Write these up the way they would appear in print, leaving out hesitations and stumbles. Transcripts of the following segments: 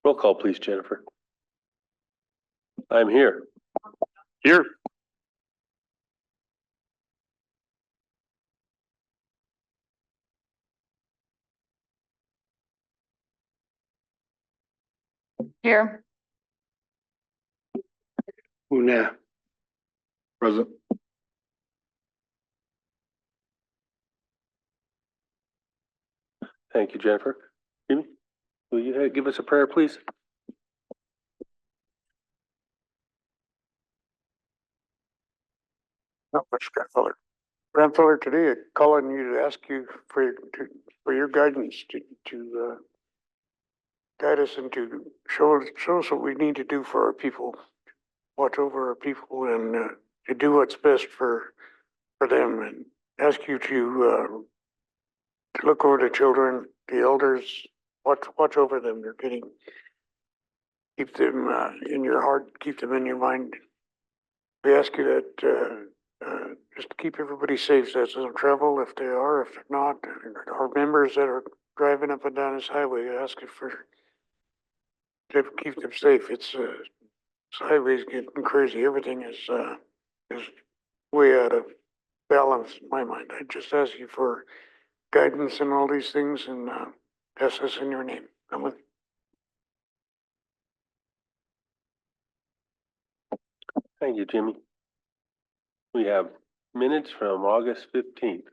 Roll call, please, Jennifer. I'm here. Here. Here. Una. Present. Thank you, Jennifer. Jimmy, will you give us a prayer, please? Not much, grandfather. Grandfather, today I call on you to ask you for your guidance to guide us and to show us what we need to do for our people, watch over our people, and to do what's best for them. And ask you to look over the children, the elders, watch over them. They're getting, keep them in your heart, keep them in your mind. We ask you that just keep everybody safe as they travel, if they are, if they're not. Our members that are driving up and down this highway, ask you to keep them safe. It's this highway's getting crazy. Everything is way out of balance in my mind. I just ask you for guidance in all these things, and ask us in your name. Amen. Thank you, Jimmy. We have minutes from August 15th.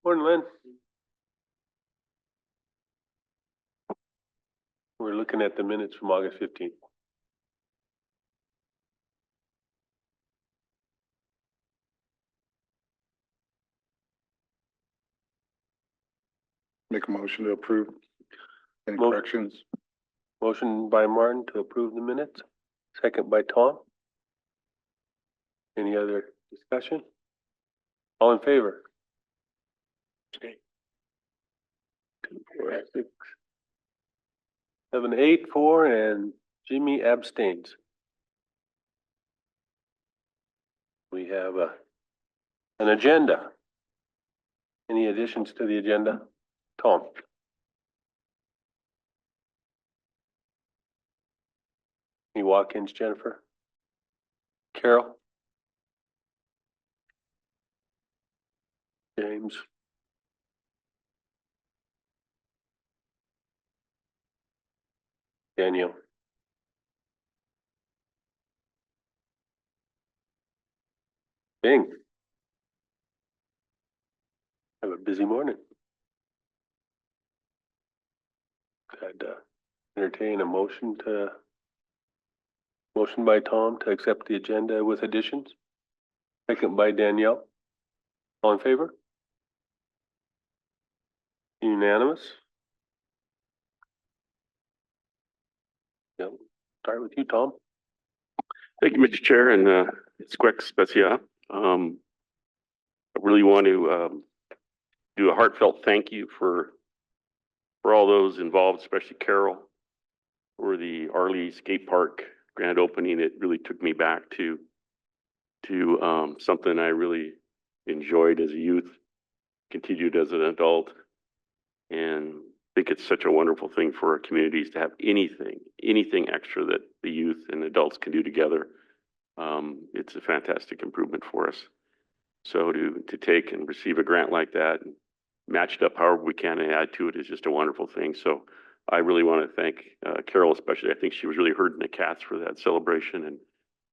Morning, Lynn. We're looking at the minutes from August 15th. Make a motion to approve. Any Mo- corrections? Motion by Martin to approve the minutes, second by Tom. Any other discussion? All in favor? Okay. 2, 4, 6, 7, 8, 4, and Jimmy abstains. We have an agenda. Any additions to the agenda? Tom? Any walk-ins, Jennifer? Carol? James? Daniel? Bing? Have a busy morning. I'd entertain a motion by Tom to accept the agenda with additions. Second by Danielle. All in favor? Unanimous? Yep. Start with you, Tom. Thank you, Mr. Chair, and it's quick, Specia. I really want to do a heartfelt thank you for all those involved, especially Carol, for the Arley Skate Park grand opening. It really took me back to something I really enjoyed as a youth, continued as an adult, and I think it's such a wonderful thing for our communities to have anything extra that the youth and adults can do together. It's a fantastic improvement for us. So to take and receive a grant like that, and matched up however we can and add to it, is just a wonderful thing. So I really want to thank Carol especially. I think she was really herding the cats for that celebration,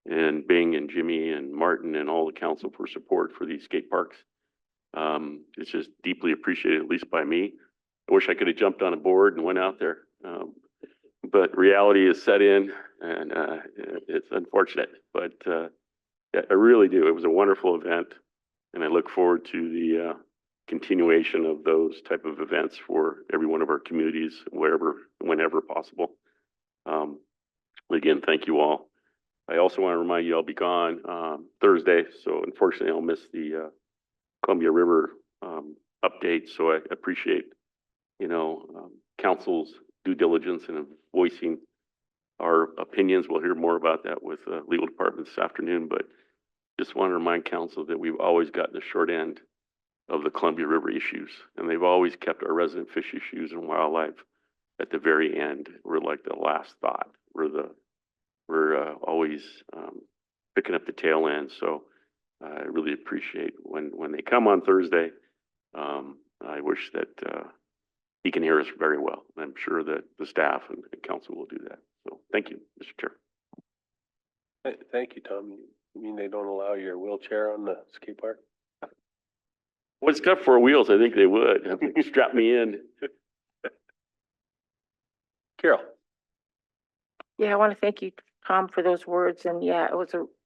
and Bing and Jimmy and Martin and all the council for support for these skate parks. It's just deeply appreciated, at least by me. I wish I could have jumped on a board and went out there. But reality is set in, and it's unfortunate, but yeah, I really do. It was a wonderful event, and I look forward to the continuation of those type of events for every one of our communities, wherever, whenever possible. Again, thank you all. I also want to remind you I'll be gone Thursday, so unfortunately I'll miss the Columbia River update. So I appreciate, council's due diligence in voicing our opinions. We'll hear more about that with the legal department this afternoon, but just want to remind council that we've always gotten the short end of the Columbia River issues, and they've always kept our resident fish issues and wildlife at the very end. We're like the last thought. We're always picking up the tail end. So I really appreciate when they come on Thursday. I wish that he can hear us very well. I'm sure that the staff and council will do that. So thank you, Mr. Chair. Thank you, Tom. You mean they don't allow your wheelchair on the skate park? Well, it's got 4 wheels. I think they would strap me in. Carol. Yeah, I want to thank you, Tom, for those words. And yeah,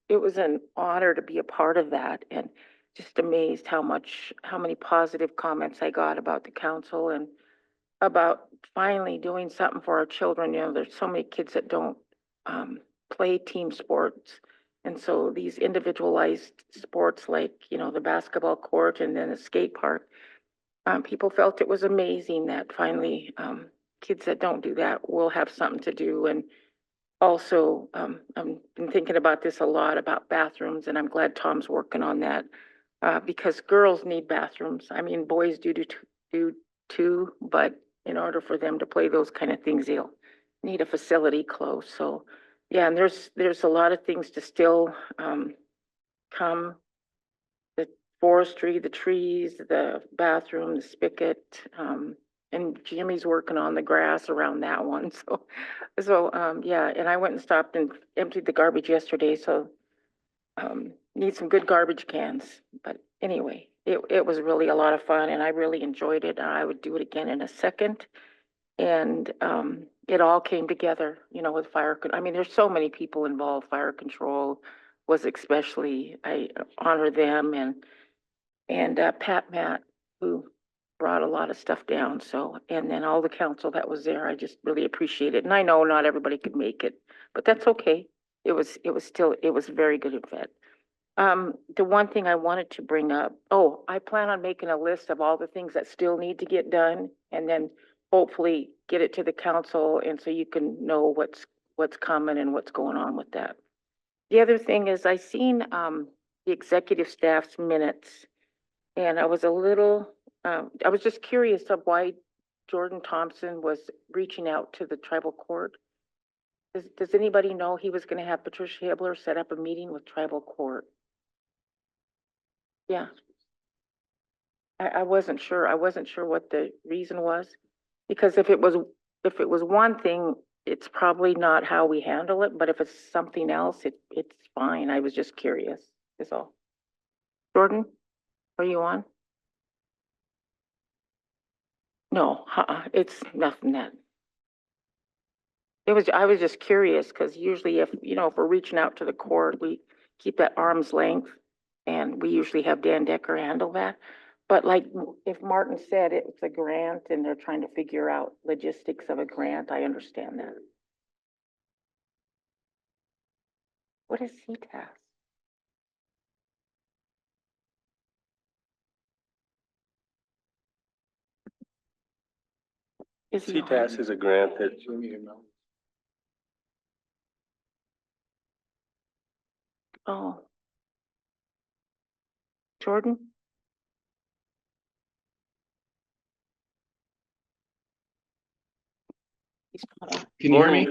it was an honor to be a part of that, and just amazed how many positive comments I got about the council and about finally doing something for our children. There's so many kids that don't play team sports. And so these individualized sports like, the basketball court and then the skate park, people felt it was amazing that finally kids that don't do that will have something to do. And also, I've been thinking about this a lot about bathrooms, and I'm glad Tom's working on that because girls need bathrooms. I mean, boys do too, but in order for them to play those kind of things, they'll need a facility close. So yeah, and there's a lot of things to still come. The forestry, the trees, the bathroom, the spigot, and Jimmy's working on the grass around that one. So yeah, and I went and stopped and emptied the garbage yesterday. So need some good garbage cans. But anyway, it was really a lot of fun, and I really enjoyed it. I would do it again in a second. And it all came together, with fire. I mean, there's so many people involved. Fire control was especially, I honor them, and Pat Matt, who brought a lot of stuff down. So, and then all the council that was there, I just really appreciate it. And I know not everybody could make it, but that's okay. It was a very good event. The one thing I wanted to bring up, I plan on making a list of all the things that still need to get done, and then hopefully get it to the council, and so you can know what's coming and what's going on with that. The other thing is I seen the executive staff's minutes, and I was just curious of why Jordan Thompson was reaching out to the tribal court. Does anybody know he was going to have Patricia Hibbler set up a meeting with tribal court? Yeah. I wasn't sure. I wasn't sure what the reason was, because if it was one thing, it's probably not how we handle it. But if it's something else, it's fine. I was just curious. Is all. Jordan, are you on? No, it's nothing that. I was just curious because usually if we're reaching out to the court, we keep that arm's length, and we usually have Dan Decker handle that. But like if Martin said it's a grant and they're trying to figure out logistics of a grant, I understand that. What is CTAS? CTAS is a grant that Oh. Jordan? Can you hear me?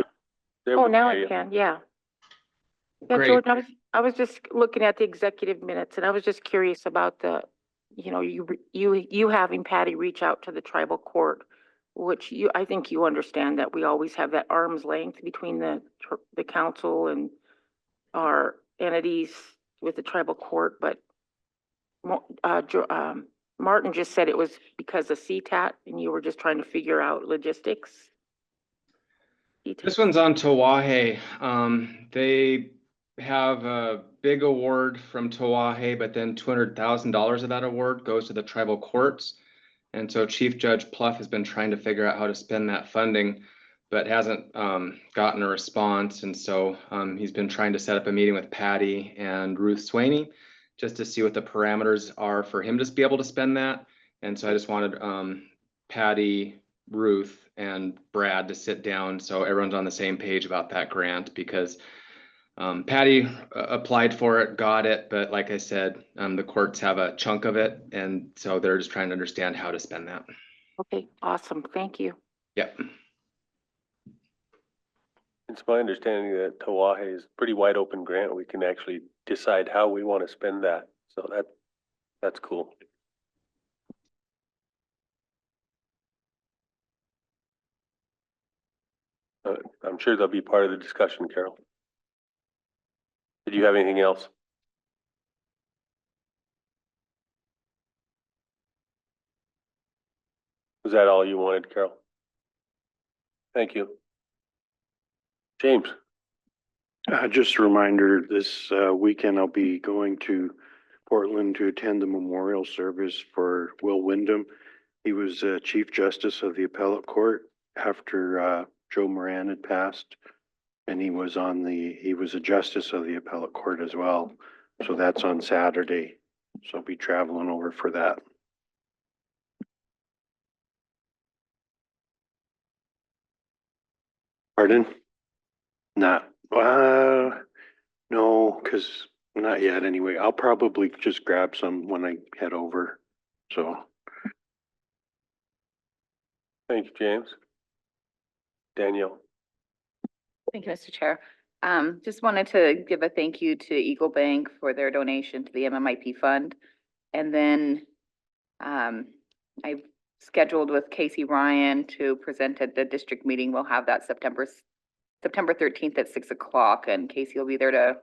There Oh, we now go. I can, yeah. Yeah, Great. Jordan, I was just looking at the executive minutes, and I was just curious about you having Patty reach out to the tribal court, which I think you understand that we always have that arm's length between the council and our entities with the tribal court, but Martin just said it was because of CTAT and you were just trying to figure out logistics. This one's on Tawahe. They have a big award from Tawahe, but then $200,000 of that award goes to the tribal courts. And so Chief Judge Pluff has been trying to figure out how to spend that funding, but hasn't gotten a response. And so he's been trying to set up a meeting with Patty and Ruth Swaney just to see what the parameters are for him to be able to spend that. And so I just wanted Patty, Ruth, and Brad to sit down so everyone's on the same page about that grant, because Patty applied for it, got it, but like I said, the courts have a chunk of it, and so they're just trying to understand how to spend that. Okay, awesome. Thank you. Yep. It's my understanding that Tawahe is a pretty wide open grant. We can actually decide how we want to spend that. So that's cool. I'm sure they'll be part of the discussion, Carol. Did you have anything else? Was that all you wanted, Carol? Thank you. James? Just a reminder, this weekend I'll be going to Portland to attend the memorial service for Will Wyndham. He was Chief Justice of the Appellate Court after Joe Moran had passed, and he was a Justice of the Appellate Court as well. So that's on Saturday. So I'll be traveling over for that. Pardon? Not, no, because not yet anyway. I'll probably just grab some when I head over. So, Thank you, James. Danielle? Thank you, Mr. Chair. Just wanted to give a thank you to Eagle Bank for their donation to the MMIP fund. And then I've scheduled with Casey Ryan to present at the district meeting. We'll have that September 13th at 6 o'clock, and Casey will be there to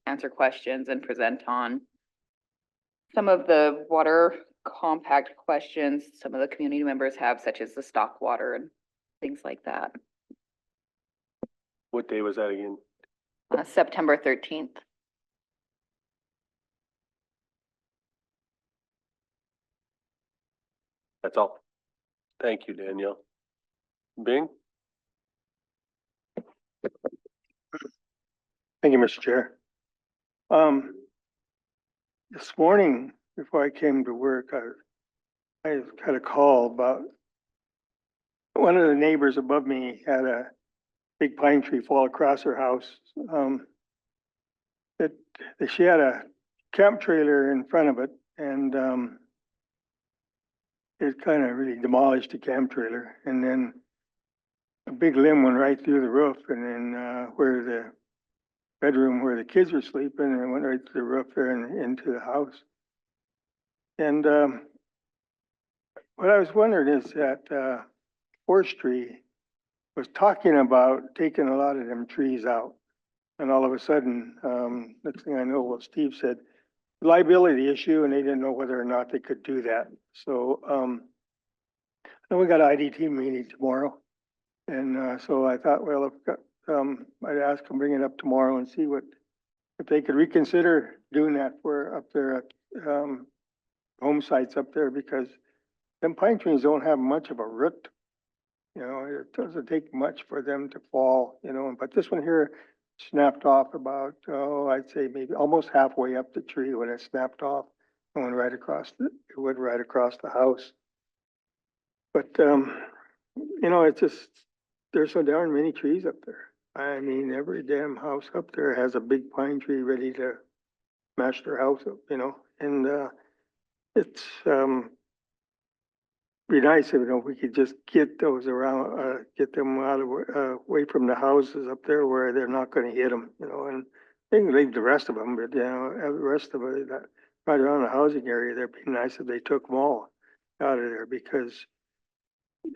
answer questions and present on some of the water compact questions some of the community members have, such as the stock water and things like that. What day was that again? September 13th. That's all. Thank you, Danielle. Bing? Thank you, Mr. Chair. This morning, before I came to work, I had a call about one of the neighbors above me had a big pine tree fall across her house. She had a camp trailer in front of it, and it kind of really demolished the camp trailer. And then a big limb went right through the roof, and then where the bedroom where the kids were sleeping, and it went right through the roof there and into the house. And what I was wondering is that forestry was talking about taking a lot of them trees out. And all of a sudden, next thing I know, well, Steve said, liability issue, and they didn't know whether or not they could do that. So then we got an IDT meeting tomorrow. And so I thought, well, I'd ask them, bring it up tomorrow and see if they could reconsider doing that for up there at home sites up there, because them pine trees don't have much of a root. You know, it doesn't take much for them to fall, you know, but this one here snapped off about, I'd say maybe almost halfway up the tree when it snapped off and went right across the house. But, you know, it's just, there's so darn many trees up there. I mean, every damn house up there has a big pine tree ready to smash their house up, you know, and it's be nice if, you know, we could just get those around, get them out of away from the houses up there where they're not going to hit them, you know, and they can leave the rest of them, but you know, the rest of it that right around the housing area, there'd be nice if they took them all out of there, because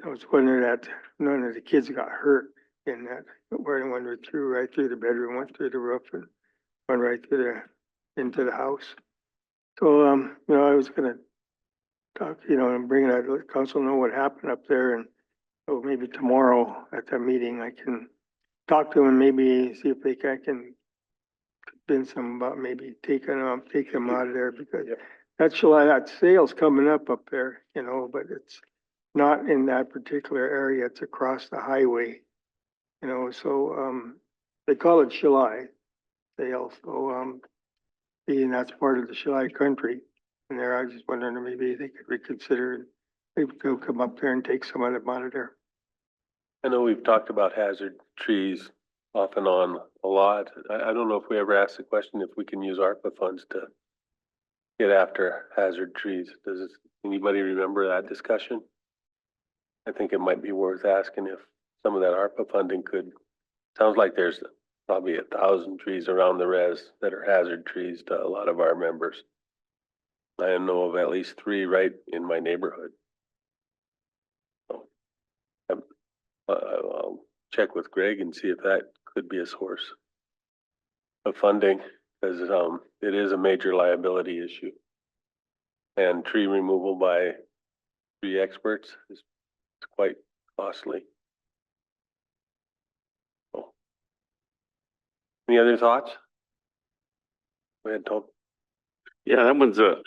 I was wondering that none of the kids got hurt in that, where they went right through the bedroom, went through the roof, and went right through into the house. So, you know, I was gonna talk, you know, and bring that, let council know what happened up there, and so maybe tomorrow at that meeting, I can talk to them and maybe see if I can convince them about maybe take them out of there, because that's a lot, that sale's coming up there, you know, but it's not in that particular area, it's across the highway, you know, so, they call it July sale, so, being that's part of the July country. And there, I was just wondering if maybe they could reconsider, and maybe they'll come up there and take some of them out of there. I know we've talked about hazard trees off and on a lot. I don't know if we ever asked the question if we can use ARPA funds to get after hazard trees. Does anybody remember that discussion? I think it might be worth asking if some of that ARPA funding could, sounds like there's probably 1,000 trees around the res that are hazard trees to a lot of our members. I know of at least 3 right in my neighborhood. So I'll check with Greg and see if that could be a source of funding, because it is a major liability issue. And tree removal by tree experts is quite costly. So, any other thoughts? Go ahead, Tom. Yeah, that one's a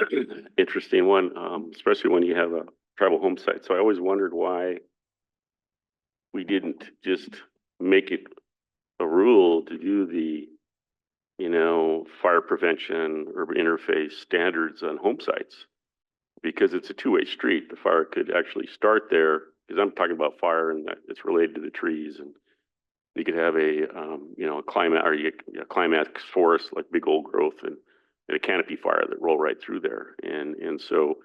interesting one, especially when you have a tribal home site. So I always wondered why we didn't just make it a rule to do the, you know, fire prevention or interface standards on home sites, because it's a two-way street. The fire could actually start there, because I'm talking about fire and that it's related to the trees, and you could have a, you know, a climate or a climax forest, like big old growth, and a canopy fire that roll right through there. And so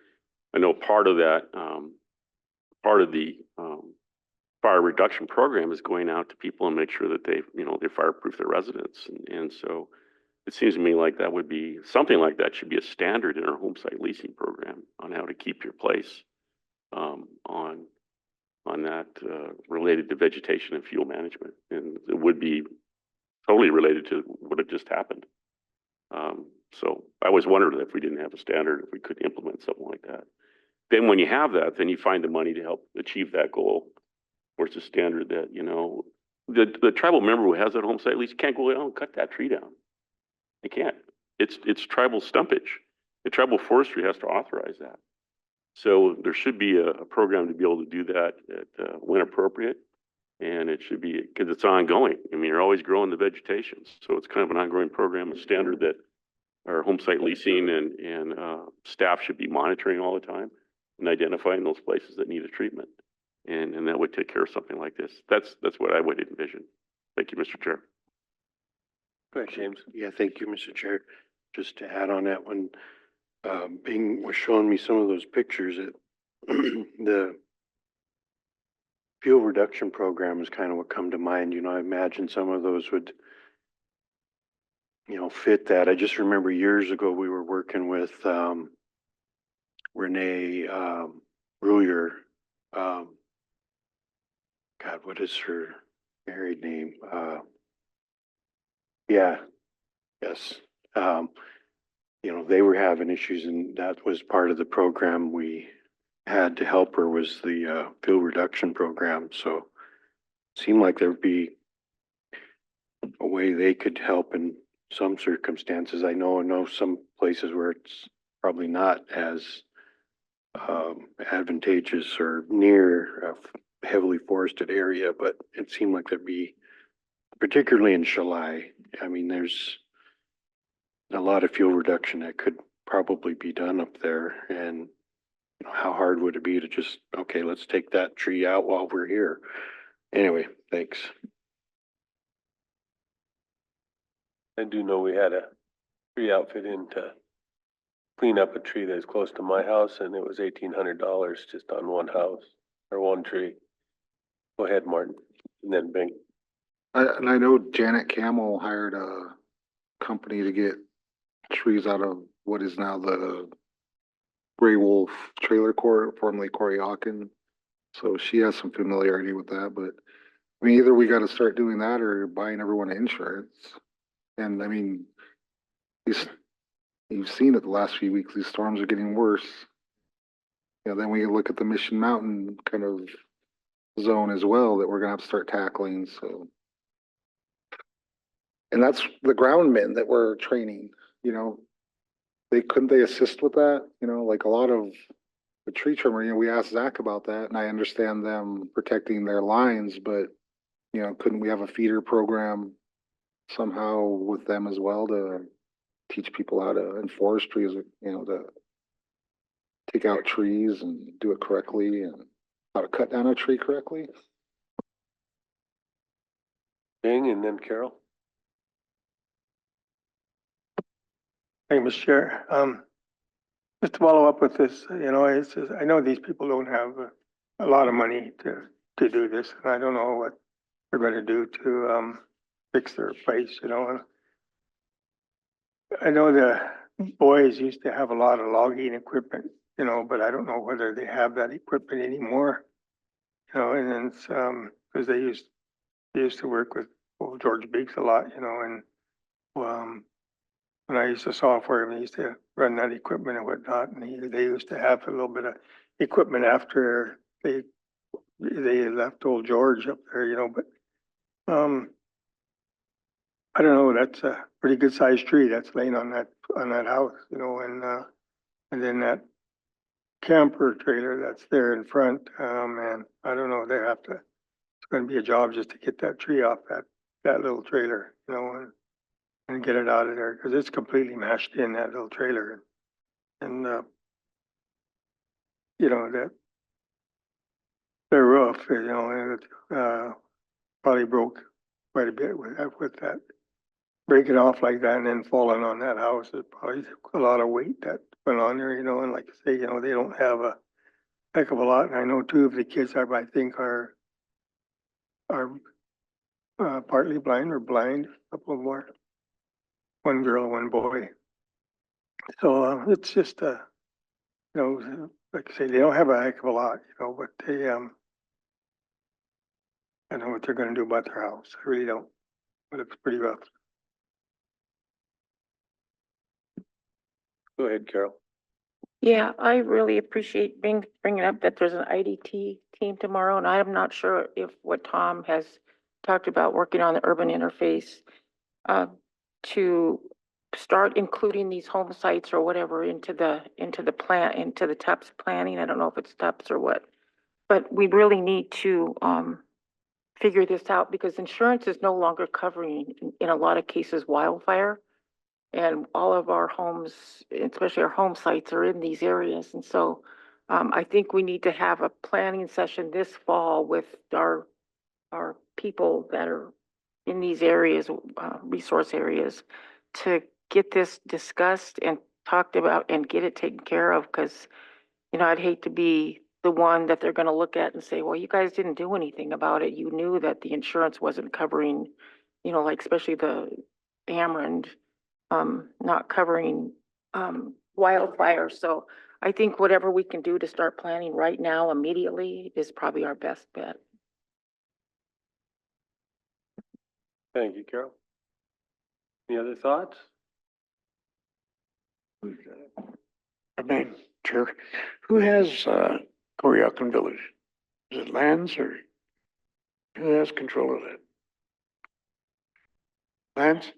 I know part of that, part of the fire reduction program is going out to people and make sure that they, you know, they fireproof their residence. And so it seems to me like that would be, something like that should be a standard in our home site leasing program on how to keep your place on that related to vegetation and fuel management. And it would be totally related to what had just happened. So I always wondered if we didn't have a standard, if we could implement something like that. Then when you have that, then you find the money to help achieve that goal. Or it's a standard that, you know, the tribal member who has that home site lease can't go out and cut that tree down. They can't. It's tribal stumpage. The tribal forestry has to authorize that. So there should be a program to be able to do that when appropriate. And it should be, because it's ongoing. I mean, you're always growing the vegetation. So it's kind of an ongoing program, a standard that our home site leasing and staff should be monitoring all the time and identifying those places that need a treatment. And that would take care of something like this. That's what I would envision. Thank you, Mr. Chair. Go ahead, James. Yeah, thank you, Mr. Chair. Just to add on that one, Bing was showing me some of those pictures that the fuel reduction program is kind of what come to mind. You know, I imagine some of those would, you know, fit that. I just remember years ago, we were working with, Renee, Ruyer, God, what is her married name? Yeah, yes. You know, they were having issues, and that was part of the program we had to help her, was the fuel reduction program. So it seemed like there'd be a way they could help in some circumstances. I know some places where it's probably not as advantageous or near a heavily forested area, but it seemed like there'd be, particularly in July. I mean, there's a lot of fuel reduction that could probably be done up there. And you know, how hard would it be to just, okay, let's take that tree out while we're here. Anyway, thanks. I do know we had a tree outfit in to clean up a tree that's close to my house, and it was $1,800 just on one house or one tree. Go ahead, Martin, and then Bing. And I know Janet Camel hired a company to get trees out of what is now the Gray Wolf Trailer Court, formerly Corey Hawken. So she has some familiarity with that, but I mean, either we got to start doing that or buying everyone insurance. And I mean, you've seen it the last few weeks, these storms are getting worse. you know, then we look at the Mission Mountain kind of zone as well that we're gonna have to start tackling, so. And that's the groundmen that we're training, you know. Couldn't they assist with that? You know, like a lot of the tree trimmer, you know, we asked Zach about that and I understand them protecting their lines, but you know, couldn't we have a feeder program somehow with them as well to teach people how to, in forestry, you know, to take out trees and do it correctly and how to cut down a tree correctly? Bing and then Carol. Thank you, Mr. Chair. Just to follow up with this, you know, it's just, I know these people don't have a lot of money to do this, and I don't know what they're gonna do to, fix their place, you know, and I know the boys used to have a lot of logging equipment, you know, but I don't know whether they have that equipment anymore. You know, and then it's, cause they used to work with old George Biggs a lot, you know, and, when I used to software him, he used to run that equipment and whatnot, and they used to have a little bit of equipment after they left old George up there, you know, but, I don't know, that's a pretty good sized tree that's laying on that house, you know, and then that camper trailer that's there in front, and I don't know, it's gonna be a job just to get that tree off that little trailer, you know, and get it out of there, cause it's completely mashed in that little trailer. And, you know, that the roof, you know, and it, probably broke quite a bit with that. Breaking off like that and then falling on that house is probably a lot of weight that went on there, you know, and like I say, you know, they don't have a heck of a lot. And I know two of the kids I think are partly blind or blind, a couple of more. One girl and one boy. So, it's just, you know, like I say, they don't have a heck of a lot, you know, but they, I don't know what they're gonna do about their house. I really don't, but it's pretty rough. Go ahead, Carol. Yeah, I really appreciate bringing up that there's an IDT team tomorrow, and I'm not sure if what Tom has talked about working on the urban interface, to start including these home sites or whatever into the plan, into the TUPS planning. I don't know if it's TUPS or what, but we really need to, figure this out because insurance is no longer covering, in a lot of cases, wildfire. And all of our homes, especially our home sites, are in these areas. And so I think we need to have a planning session this fall with our people that are in these areas, resource areas, to get this discussed and talked about and get it taken care of. Because, you know, I'd hate to be the one that they're going to look at and say, well, you guys didn't do anything about it. You knew that the insurance wasn't covering, you know, like especially the Ameren, not covering wildfire. So I think whatever we can do to start planning right now immediately is probably our best bet. Thank you, Carol. Any other thoughts? I mean, Chair, who has, Koreakan Village? Is it Lands or who has control of that? Lands?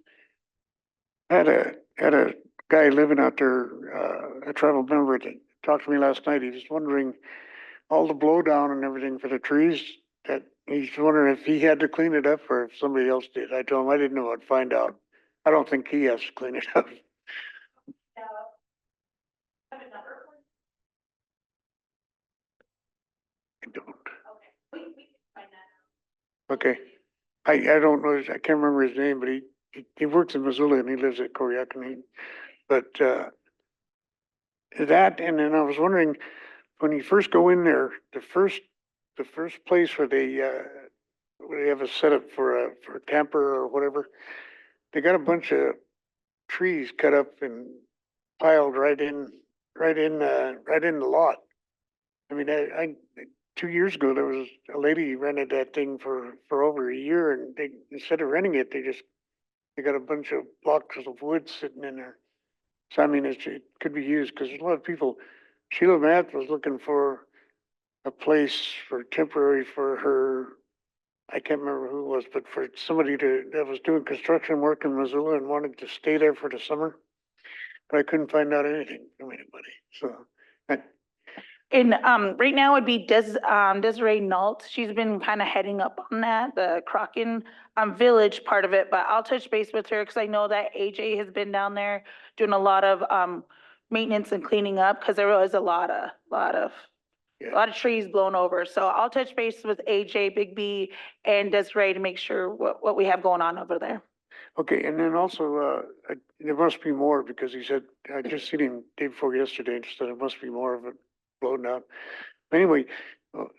Had a guy living out there, a tribal member that talked to me last night. He was wondering all the blowdown and everything for the trees, that he's wondering if he had to clean it up or if somebody else did. I told him I didn't know. I'd find out. I don't think he has to clean it up. I don't. Okay. I don't know, I can't remember his name, but he works in Missoula and he lives at Koreakan. But, that, and then I was wondering, when you first go in there, the first place where they have a setup for a camper or whatever, they got a bunch of trees cut up and piled right in the lot. I mean, I 2 years ago, there was a lady rented that thing for over a year, and they, instead of renting it, they got a bunch of blocks of wood sitting in there. So I mean, it could be used because there's a lot of people Sheila Math was looking for a place for temporary for her, I can't remember who it was, but for somebody that was doing construction work in Missoula and wanted to stay there for the summer. But I couldn't find out anything from anybody, so. And right now it'd be Desiree Nault. She's been kind of heading up on that, the Crocken Village part of it, but I'll touch base with her because I know that AJ has been down there doing a lot of maintenance and cleaning up because there was a lot of trees blown over. So I'll touch base with AJ, Big B, and Desiree to make sure what we have going on over there. Okay, and then also, there must be more because he said, I just seen him day before yesterday, and said there must be more of it blown down. Anyway,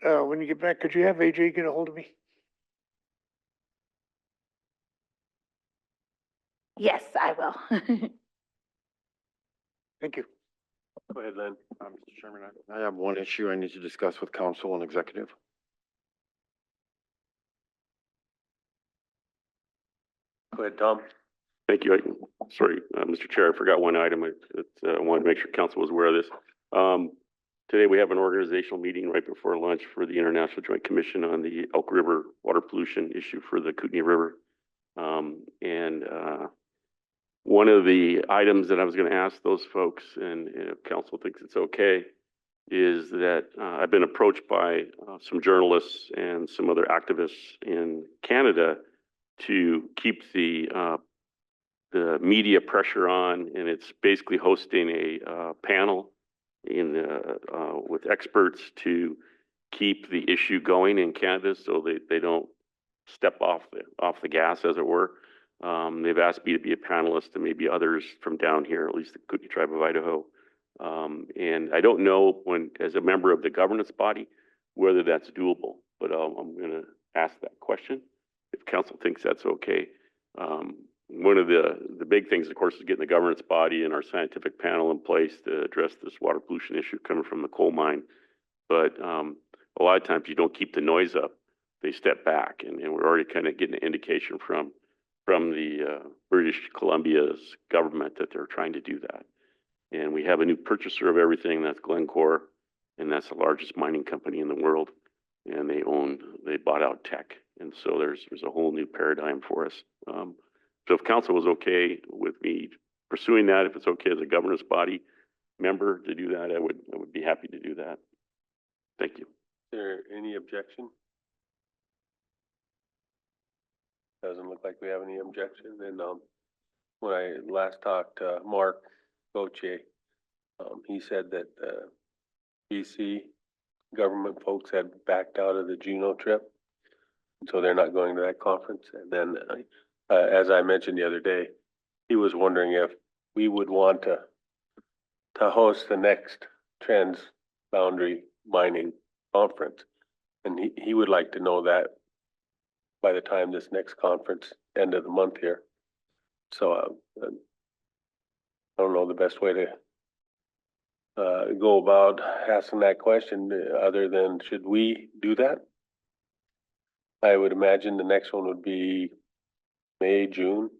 when you get back, could you have AJ get a hold of me? Yes, I will. Thank you. Go ahead, Len. Mr. Chairman, I have one issue I need to discuss with council and executive. Go ahead, Tom. Thank you. Sorry, Mr. Chair, I forgot one item. I wanted to make sure council was aware of this. Today we have an organizational meeting right before lunch for the International Joint Commission on the Elk River water pollution issue for the Kootenai River. One of the items that I was going to ask those folks, and if council thinks it's okay, is that I've been approached by some journalists and some other activists in Canada to keep the media pressure on, and it's basically hosting a panel with experts to keep the issue going in Canada, so they don't step off the gas, as it were. They've asked me to be a panelist, and maybe others from down here, at least the Kootenai Tribe of Idaho. And I don't know, as a member of the governance body, whether that's doable, but I'm going to ask that question if council thinks that's okay. One of the big things, of course, is getting the governance body and our scientific panel in place to address this water pollution issue coming from the coal mine. But a lot of times you don't keep the noise up, they step back, and we're already kind of getting an indication from the British Columbia's government that they're trying to do that. And we have a new purchaser of everything, that's Glencore, and that's the largest mining company in the world. And they bought out Teck. And so there's a whole new paradigm for us. So if council was okay with me pursuing that, if it's okay as a governance body member to do that, I would be happy to do that. Thank you. Is there any objection? Doesn't look like we have any objection. And when I last talked to Mark Gauthier, he said that BC government folks had backed out of the Juneau trip, so they're not going to that conference. And then, as I mentioned the other day, he was wondering if we would want to host the next transboundary mining conference, and he would like to know that by the time this next conference, end of the month here. So I don't know the best way to go about asking that question other than should we do that? I would imagine the next one would be May, June,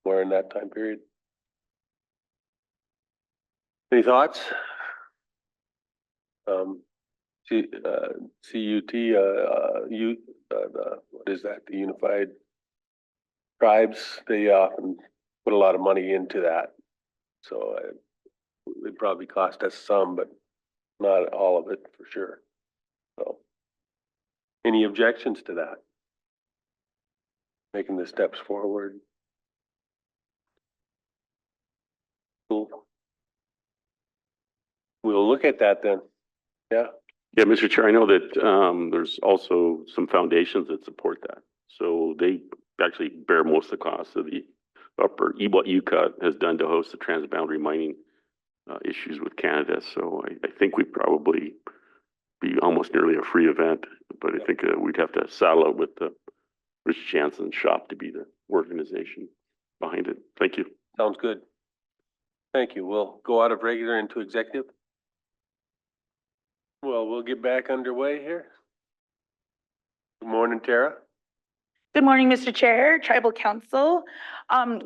or in that time period. Any thoughts? CUT, what is that? The Unified Tribes, they often put a lot of money into that. So it probably cost us some, but not all of it for sure. So, any objections to that? Making the steps forward. Cool. We'll look at that then. Yeah. Yeah, Mr. Chair, I know that there's also some foundations that support that. So they actually bear most of the costs of the what UCA has done to host the transboundary mining issues with Canada. So I think we'd probably be almost nearly a free event, but I think we'd have to saddle it with the Rich Jansen shop to be the organization behind it. Thank you. Sounds good. Thank you. We'll go out of regular into executive. Well, we'll get back underway here. Good morning, Tara. Good morning, Mr. Chair, Tribal Council.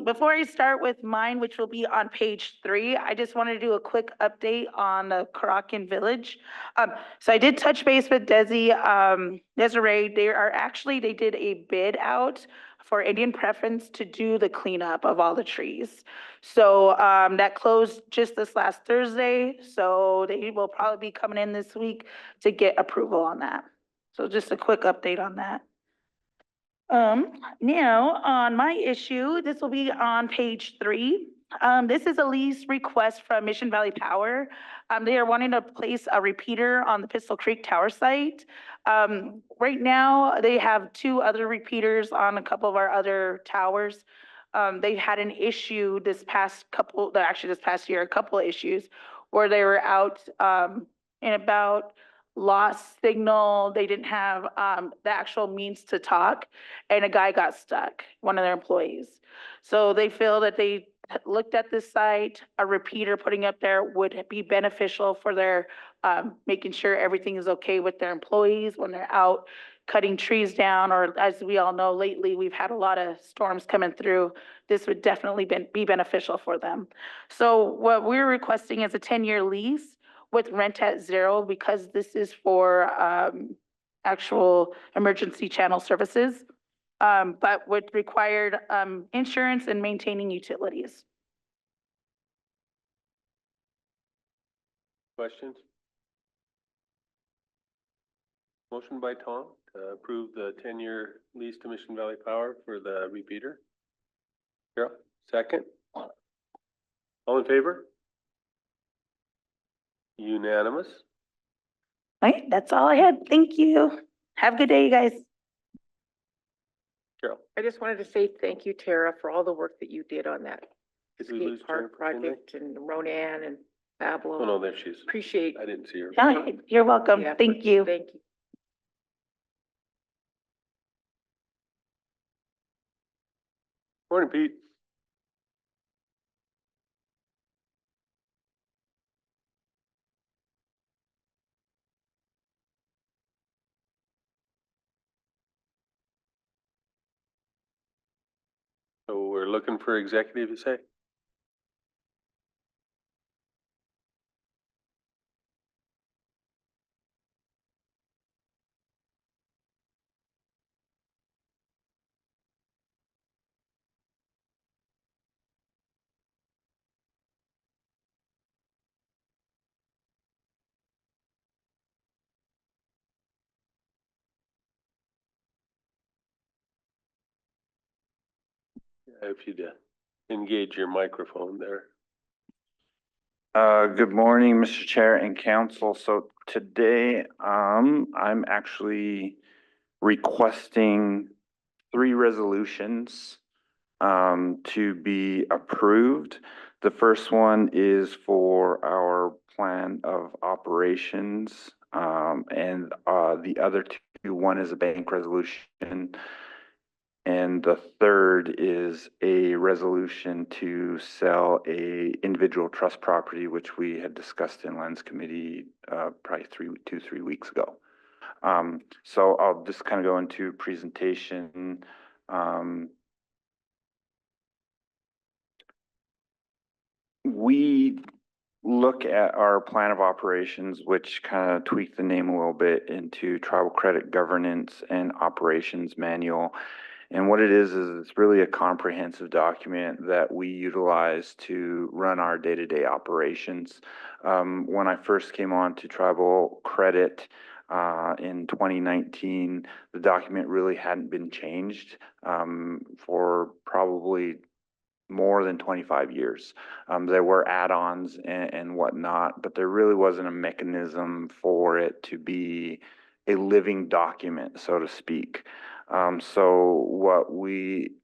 Before I start with mine, which will be on page 3, I just wanted to do a quick update on the Karakin Village. So I did touch base with Desiree. They did a bid out for Indian Preference to do the cleanup of all the trees. So that closed just this last Thursday. So they will probably be coming in this week to get approval on that. So just a quick update on that. Now on my issue, this will be on page 3. This is a lease request from Mission Valley Power. They are wanting to place a repeater on the Pistol Creek Tower site. Right now, they have 2 other repeaters on a couple of our other towers. They had an issue this past year, a couple of issues where they were out, in about lost signal. They didn't have, the actual means to talk, and a guy got stuck, one of their employees. So they feel that they looked at this site, a repeater putting up there would be beneficial for their, making sure everything is okay with their employees when they're out cutting trees down, or as we all know, lately, we've had a lot of storms coming through. This would definitely be beneficial for them. So what we're requesting is a 10-year lease with rent at 0, because this is for actual emergency channel services, but with required insurance and maintaining utilities. Questions? Motion by Tom to approve the 10-year lease to Mission Valley Power for the repeater. Carol, second. All in favor? Unanimous. All right, that's all I had. Thank you. Have a good day, you guys. Carol, I just wanted to say thank you, Tara, for all the work that you did on that did we lose skate park Jennifer, didn't we? project, and Ronan and Pablo. Oh, no, there she is. Appreciate. I didn't see her. Yeah, you're welcome. the effort. Thank you. Thank you. Morning, Pete. So we're looking for executive, you say? Yeah, if you'd engage your microphone there. Good morning, Mr. Chair and Council. So today, I'm actually requesting 3 resolutions to be approved. The first one is for our plan of operations, and the other 2, one is a bank resolution, and the third is a resolution to sell a individual trust property, which we had discussed in Lands Committee probably 3 weeks ago. So I'll just kind of go into presentation. We look at our plan of operations, which kind of tweak the name a little bit into Tribal Credit Governance and Operations Manual. And what it is it's really a comprehensive document that we utilize to run our day-to-day operations. When I first came on to Tribal Credit in 2019, the document really hadn't been changed for probably more than 25 years. There were add-ons and whatnot, but there really wasn't a mechanism for it to be a living document, so to speak. So what we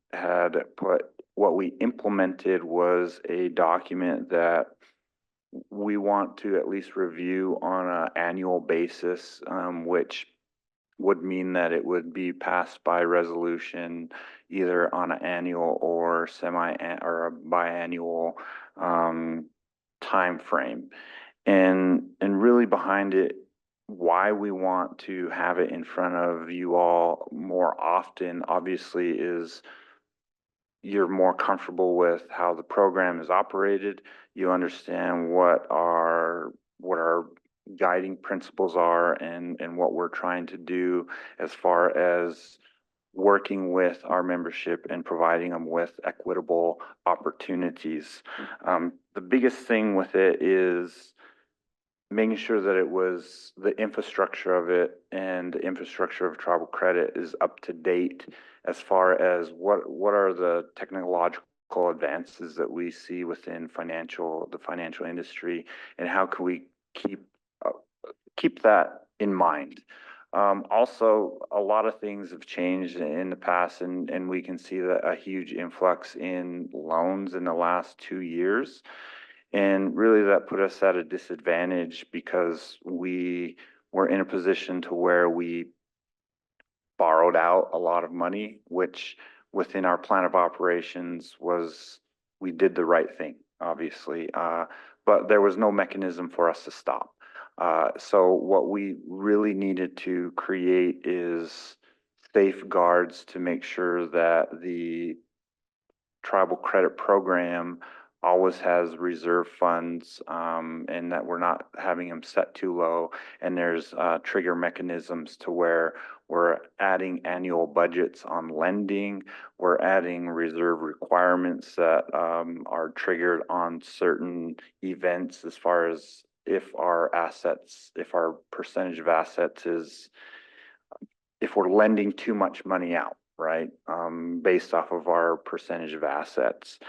implemented was a document that we want to at least review on an annual basis, which would mean that it would be passed by resolution either on an annual or or a biannual time frame. And really behind it why we want to have it in front of you all more often, obviously, is you're more comfortable with how the program is operated. You understand what our guiding principles are and what we're trying to do as far as working with our membership and providing them with equitable opportunities. The biggest thing with it is making sure that it was the infrastructure of it and the infrastructure of tribal credit is up to date as far as what are the technological advances that we see within the financial industry, and how can we keep that in mind. Also, a lot of things have changed in the past, and we can see that a huge influx in loans in the last 2 years. And really that put us at a disadvantage because we were in a position to where we borrowed out a lot of money, which within our plan of operations we did the right thing, obviously, but there was no mechanism for us to stop. So what we really needed to create is safeguards to make sure that the tribal credit program always has reserve funds, and that we're not having them set too low. And there's trigger mechanisms to where we're adding annual budgets on lending. We're adding reserve requirements that are triggered on certain events as far as if our percentage of assets is, if we're lending too much money out, right? Based off of our percentage of assets.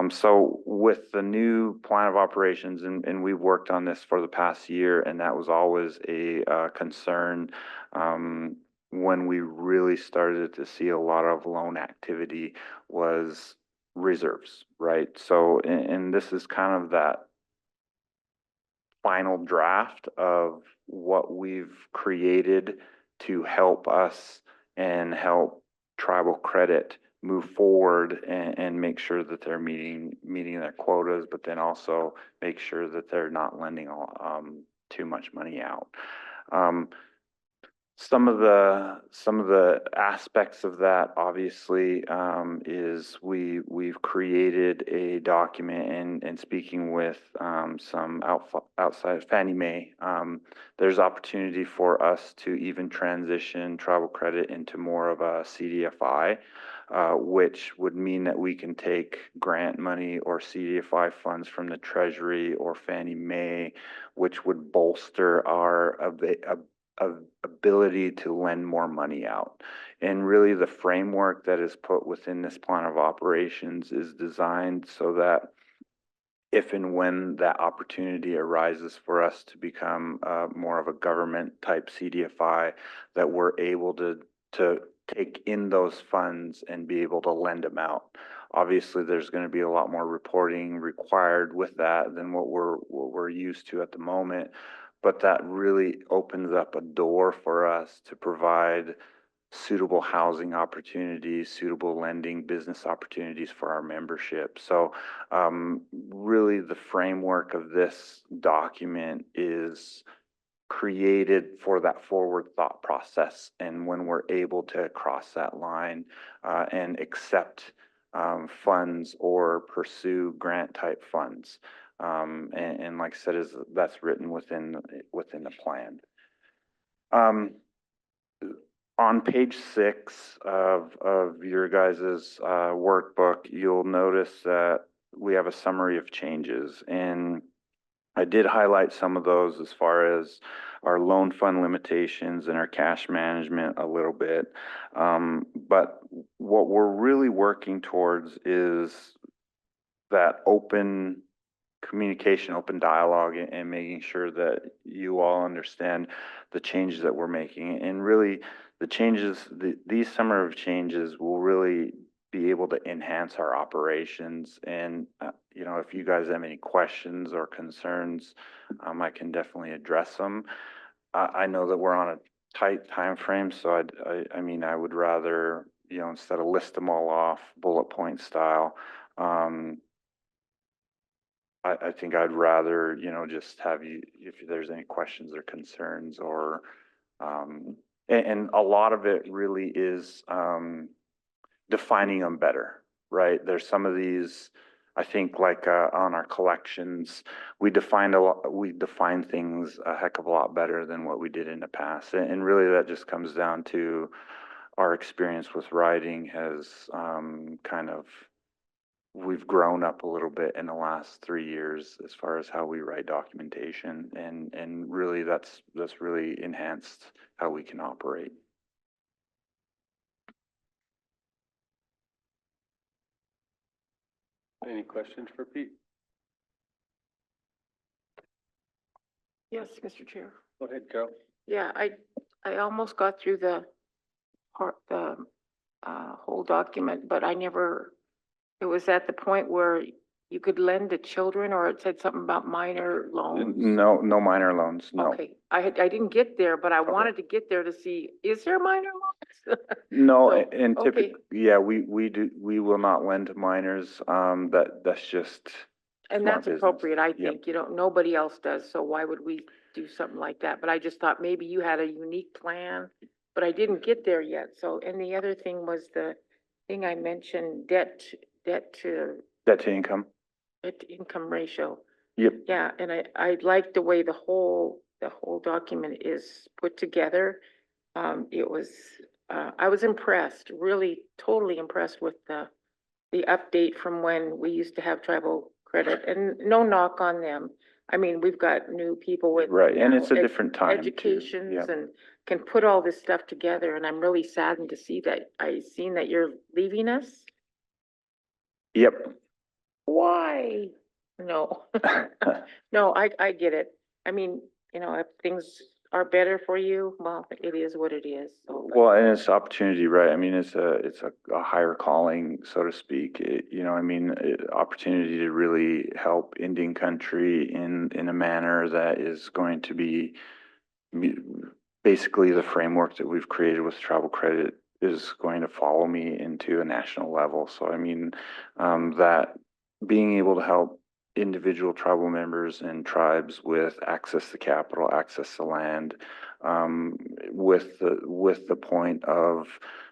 So with the new plan of operations, and we've worked on this for the past year, and that was always a concern when we really started to see a lot of loan activity was reserves, right? So, and this is kind of that final draft of what we've created to help us and help tribal credit move forward and make sure that they're meeting their quotas, but then also make sure that they're not lending too much money out. Some of the aspects of that obviously is we've created a document and speaking with some outside Fannie Mae, there's opportunity for us to even transition tribal credit into more of a CDFI, which would mean that we can take grant money or CDFI funds from the Treasury or Fannie Mae, which would bolster our ability to lend more money out. And really the framework that is put within this plan of operations is designed so that if and when that opportunity arises for us to become more of a government type CDFI, that we're able to take in those funds and be able to lend them out. Obviously, there's going to be a lot more reporting required with that than what we're used to at the moment, but that really opens up a door for us to provide suitable housing opportunities, suitable lending business opportunities for our membership. So really the framework of this document is created for that forward thought process. And when we're able to cross that line and accept funds or pursue grant type funds. And like I said, that's written within the plan. On page 6 of your guys's workbook, you'll notice that we have a summary of changes, and I did highlight some of those as far as our loan fund limitations and our cash management a little bit. But what we're really working towards is that open communication, open dialogue, and making sure that you all understand the changes that we're making. And really, the changes, these summer of changes will really be able to enhance our operations. And, you know, if you guys have any questions or concerns, I can definitely address them. I know that we're on a tight time frame, so I mean, I would rather, you know, instead of list them all off bullet point style, I think I'd rather, you know, just have you, if there's any questions or concerns or, and a lot of it really is, defining them better, right? There's some of these, I think like, on our collections, we define things a heck of a lot better than what we did in the past. And really that just comes down to our experience with writing has, kind of, we've grown up a little bit in the last 3 years as far as how we write documentation, and really that's really enhanced how we can operate. Any questions for Pete? Yes, Mr. Chair. Go ahead, Carol. Yeah, I almost got through the whole document, but I never, it was at the point where you could lend to children, or it said something about minor loans. No, no minor loans, no. Okay, I didn't get there, but I Okay. wanted to get there to see, is there minor loans? No, So, and okay. typically, yeah, we will not lend to minors. That's just And smart that's business. appropriate, I Yep. think, you know, nobody else does, so why would we do something like that? But I just thought maybe you had a unique plan, but I didn't get there yet, so, and the other thing was the thing I mentioned, debt to Debt to income. income ratio. Yep. Yeah, and I like the way the whole document is put together. It was, I was impressed, really totally impressed with the update from when we used to have tribal credit, and no knock on them. I mean, we've got new people with. Right, and now it's a different time too. Educations Yep. and can put all this stuff together, and I'm really saddened to see that, seen that you're leaving us. Yep. Why? No. No, I get it. I mean, you know, if things are better for you, well, it is what it is, so. but- Well, and it's opportunity, right? I mean, it's a higher calling, so to speak. You know, I mean, opportunity to really help Indian country in a manner that is going to be basically the framework that we've created with travel credit is going to follow me into a national level. So, I mean, that being able to help individual tribal members and tribes with access to capital, access to land, with the point of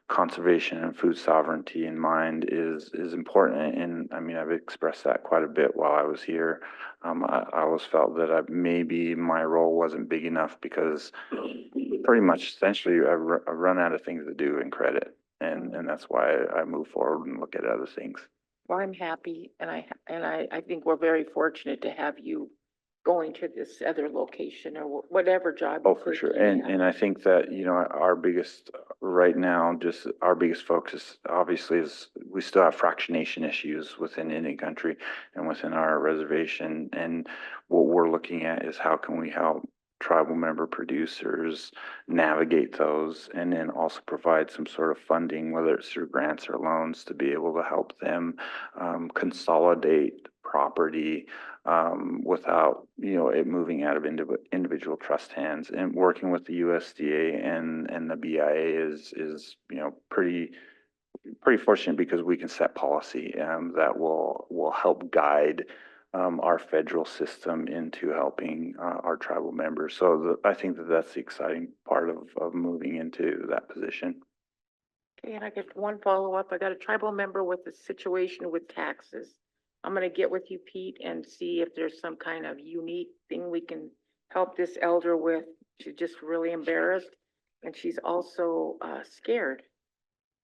conservation and food sovereignty in mind is important. And I mean, I've expressed that quite a bit while I was here. I always felt that maybe my role wasn't big enough because pretty much essentially I've run out of things to do in credit. And that's why I move forward and look at other things. Well, I'm happy, and I think we're very fortunate to have you going to this other location or whatever job. Oh, you for take, sure. yeah. And I think that, you know, our biggest, right now, just our biggest focus obviously is we still have fractionation issues within Indian country and within our reservation. And what we're looking at is how can we help tribal member producers navigate those, and then also provide some sort of funding, whether it's through grants or loans, to be able to help them consolidate property without, you know, it moving out of individual trust hands. And working with the USDA and the BIA is, you know, pretty fortunate because we can set policy that will help guide our federal system into helping our tribal members. So I think that that's the exciting part of moving into that position. Okay, and I got one follow-up. I got a tribal member with a situation with taxes. I'm gonna get with you, Pete, and see if there's some kind of unique thing we can help this elder with. She's just really embarrassed, and she's also scared.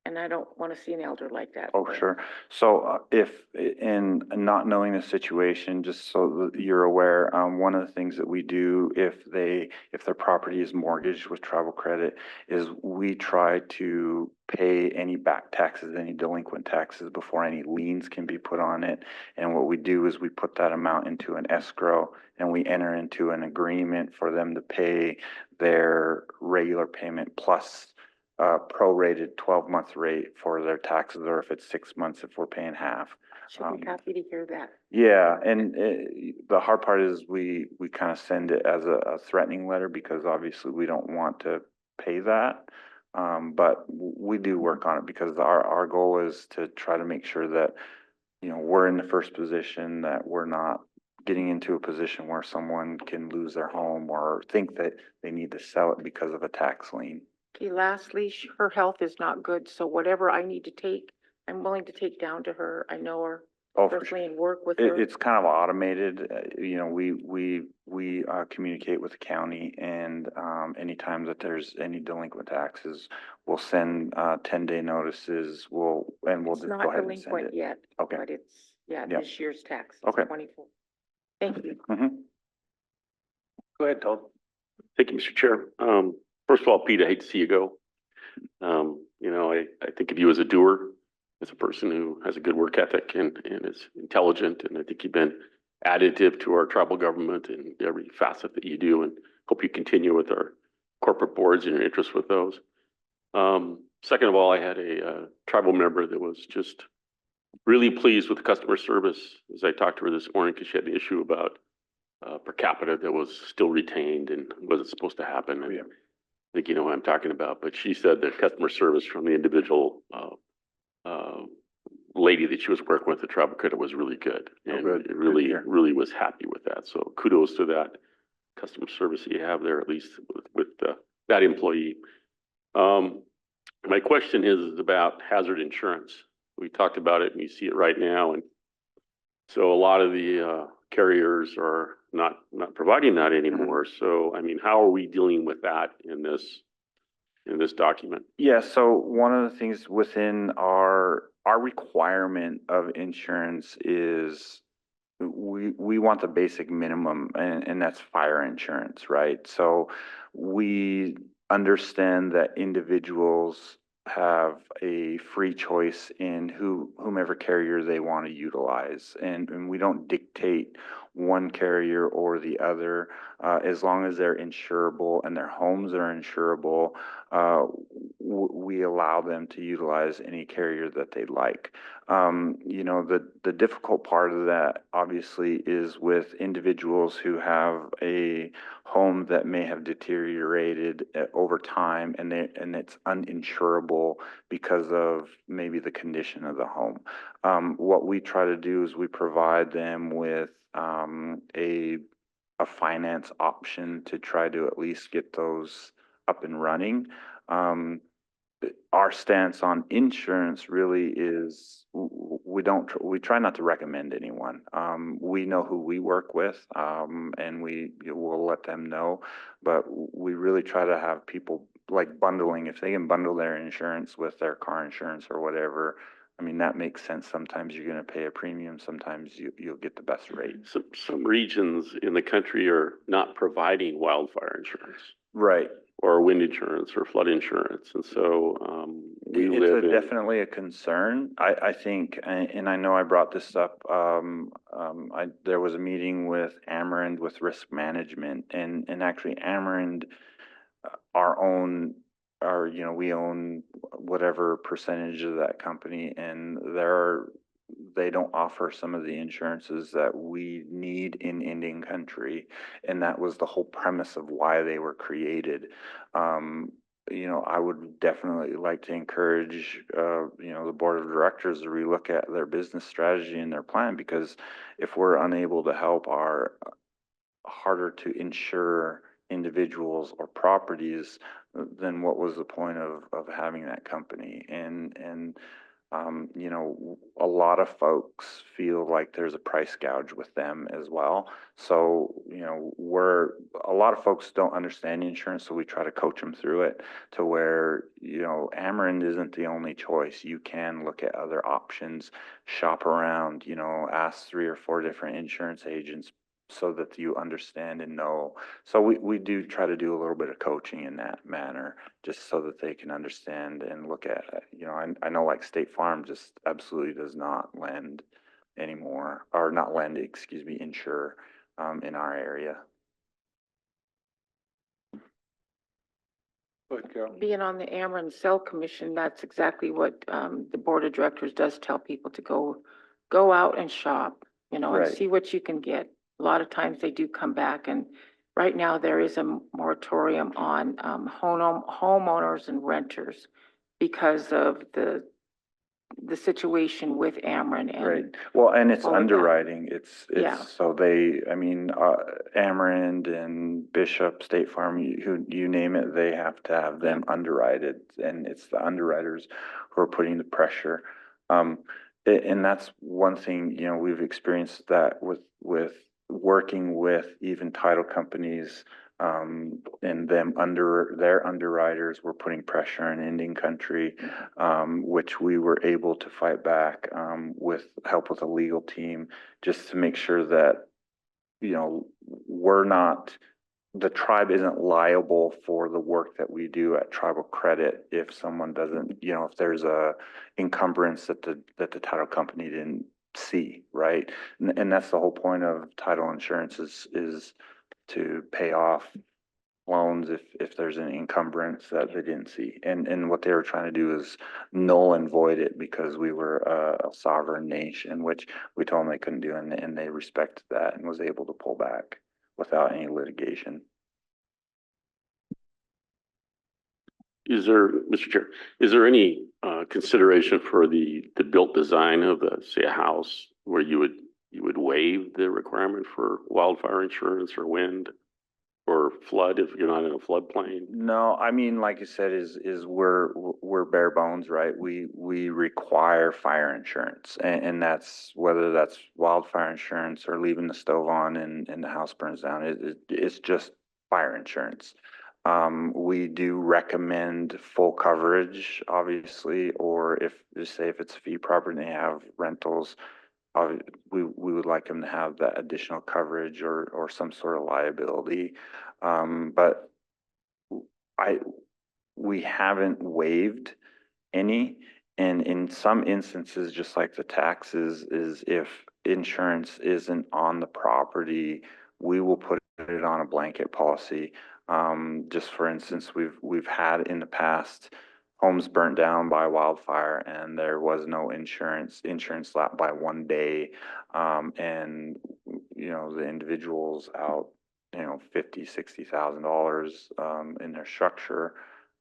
And I don't wanna see an elder like that. Oh, sure. So if, in not knowing the situation, just so that you're aware, one of the things that we do if their property is mortgaged with travel credit is we try to pay any back taxes, any delinquent taxes before any liens can be put on it. And what we do is we put that amount into an escrow and we enter into an agreement for them to pay their regular payment plus prorated 12-month rate for their taxes, or if it's 6 months, if we're paying half. She'll be happy to hear that. Yeah, and the hard part is we kind of send it as a threatening letter because obviously we don't want to pay that. But we do work on it because our goal is to try to make sure that, you know, we're in the first position, that we're not getting into a position where someone can lose their home or think that they need to sell it because of a tax lien. Okay, lastly, her health is not good, so whatever I need to take, I'm willing to take down to her. I know her Oh, for personally and work with her. It's kind of automated, you know, we communicate with the county and, anytime that there's any delinquent taxes, we'll send, 10-day notices, we'll It's just not go ahead and send delinquent it. yet, Okay. but it's, yeah, Yep. this year's tax is Okay. 24. Thank you. Mhm. Go ahead, Tom. Thank you, Mr. Chair. First of all, Pete, I hate to see you go. You know, I think of you as a doer, as a person who has a good work ethic and is intelligent, and I think you've been additive to our tribal government in every facet that you do, and hope you continue with our corporate boards and your interest with those. Second of all, I had a tribal member that was just really pleased with the customer service as I talked to her this morning, because she had an issue about per capita that was still retained and wasn't supposed to happen. And I think you know what I'm talking about, but she said that customer service from the individual lady that she was working with, the tribal credit, was really good. And good. it really, Good to hear. really was happy with that. So kudos to that customer service that you have there, at least with that employee. My question is about hazard insurance. We talked about it and you see it right now. And so a lot of the carriers are not providing that anymore. So, I mean, how are we dealing with that in this document? Yeah, so one of the things within our requirement of insurance is we want the basic minimum, and that's fire insurance, right? So we understand that individuals have a free choice in whomever carrier they want to utilize, and we don't dictate one carrier or the other. As long as they're insurable and their homes are insurable, we allow them to utilize any carrier that they like. You know, the difficult part of that obviously is with individuals who have a home that may have deteriorated over time and it's uninsurable because of maybe the condition of the home. What we try to do is we provide them with a finance option to try to at least get those up and running. Our stance on insurance really is we try not to recommend anyone. We know who we work with, and we will let them know, but we really try to have people like bundling. If they can bundle their insurance with their car insurance or whatever, I mean, that makes sense. Sometimes you're going to pay a premium. Sometimes you'll get the best rate. Some regions in the country are not providing wildfire insurance. Right. Or wind insurance or flood insurance. And so It's definitely a concern. I think, and I know I brought this up, there was a meeting with Ameren with risk management, and actually Ameren, we own whatever percentage of that company, and they don't offer some of the insurances that we need in Indian country, and that was the whole premise of why they were created. You know, I would definitely like to encourage, the board of directors to relook at their business strategy and their plan, because if we're unable to help our harder to insure individuals or properties, then what was the point of having that company? A lot of folks feel like there's a price gouge with them as well. So, a lot of folks don't understand insurance, so we try to coach them through it to where, Ameren isn't the only choice. You can look at other options, shop around, ask 3 or 4 different insurance agents so that you understand and know. So we do try to do a little bit of coaching in that manner, just so that they can understand and look at, I know like State Farm just absolutely does not lend anymore, or not lend, insure, in our area. Go ahead, Carol. Being on the Ameren Cell Commission, that's exactly what the board of directors does tell people to go out and shop, and Right. see what you can get. A lot of times they do come back, and right now there is a moratorium on homeowners and renters because of the the situation with Ameren Right. and, Well, and it's all of that. underwriting. Yeah. So they, I mean, Amerend and Bishop, State Farm, you name it, they have to have them underwritten. And it's the underwriters who are putting the pressure. And that's one thing, you know, we've experienced that with working with even title companies, and them their underwriters were putting pressure on Indian Country, which we were able to fight back, with help with a legal team, just to make sure that, you know, the tribe isn't liable for the work that we do at Tribal Credit if someone doesn't, you know, if there's a encumbrance that the title company didn't see, right? And that's the whole point of title insurance is to pay off loans if there's an encumbrance that they didn't see. And what they were trying to do is null and void it because we were a sovereign nation, which we told them they couldn't do, and they respected that and was able to pull back without any litigation. Is there, Mr. Chair, is there any consideration for the built design of say a house where you would waive the requirement for wildfire insurance or wind or flood if you're not in a floodplain? No, I mean, like you said, we're bare bones, right? We require fire insurance, and that's whether that's wildfire insurance or leaving the stove on and the house burns down. It's just fire insurance. We do recommend full coverage, obviously, or just say if it's a fee property and they have rentals, we would like them to have that additional coverage or some sort of liability. But we haven't waived any. And in some instances, just like the taxes, is if insurance isn't on the property, we will put it on a blanket policy. Just for instance, we've had in the past homes burnt down by wildfire and there was no insurance lapsed by 1 day. And you know, the individual's out, you know, $50,000-$60,000 in their structure.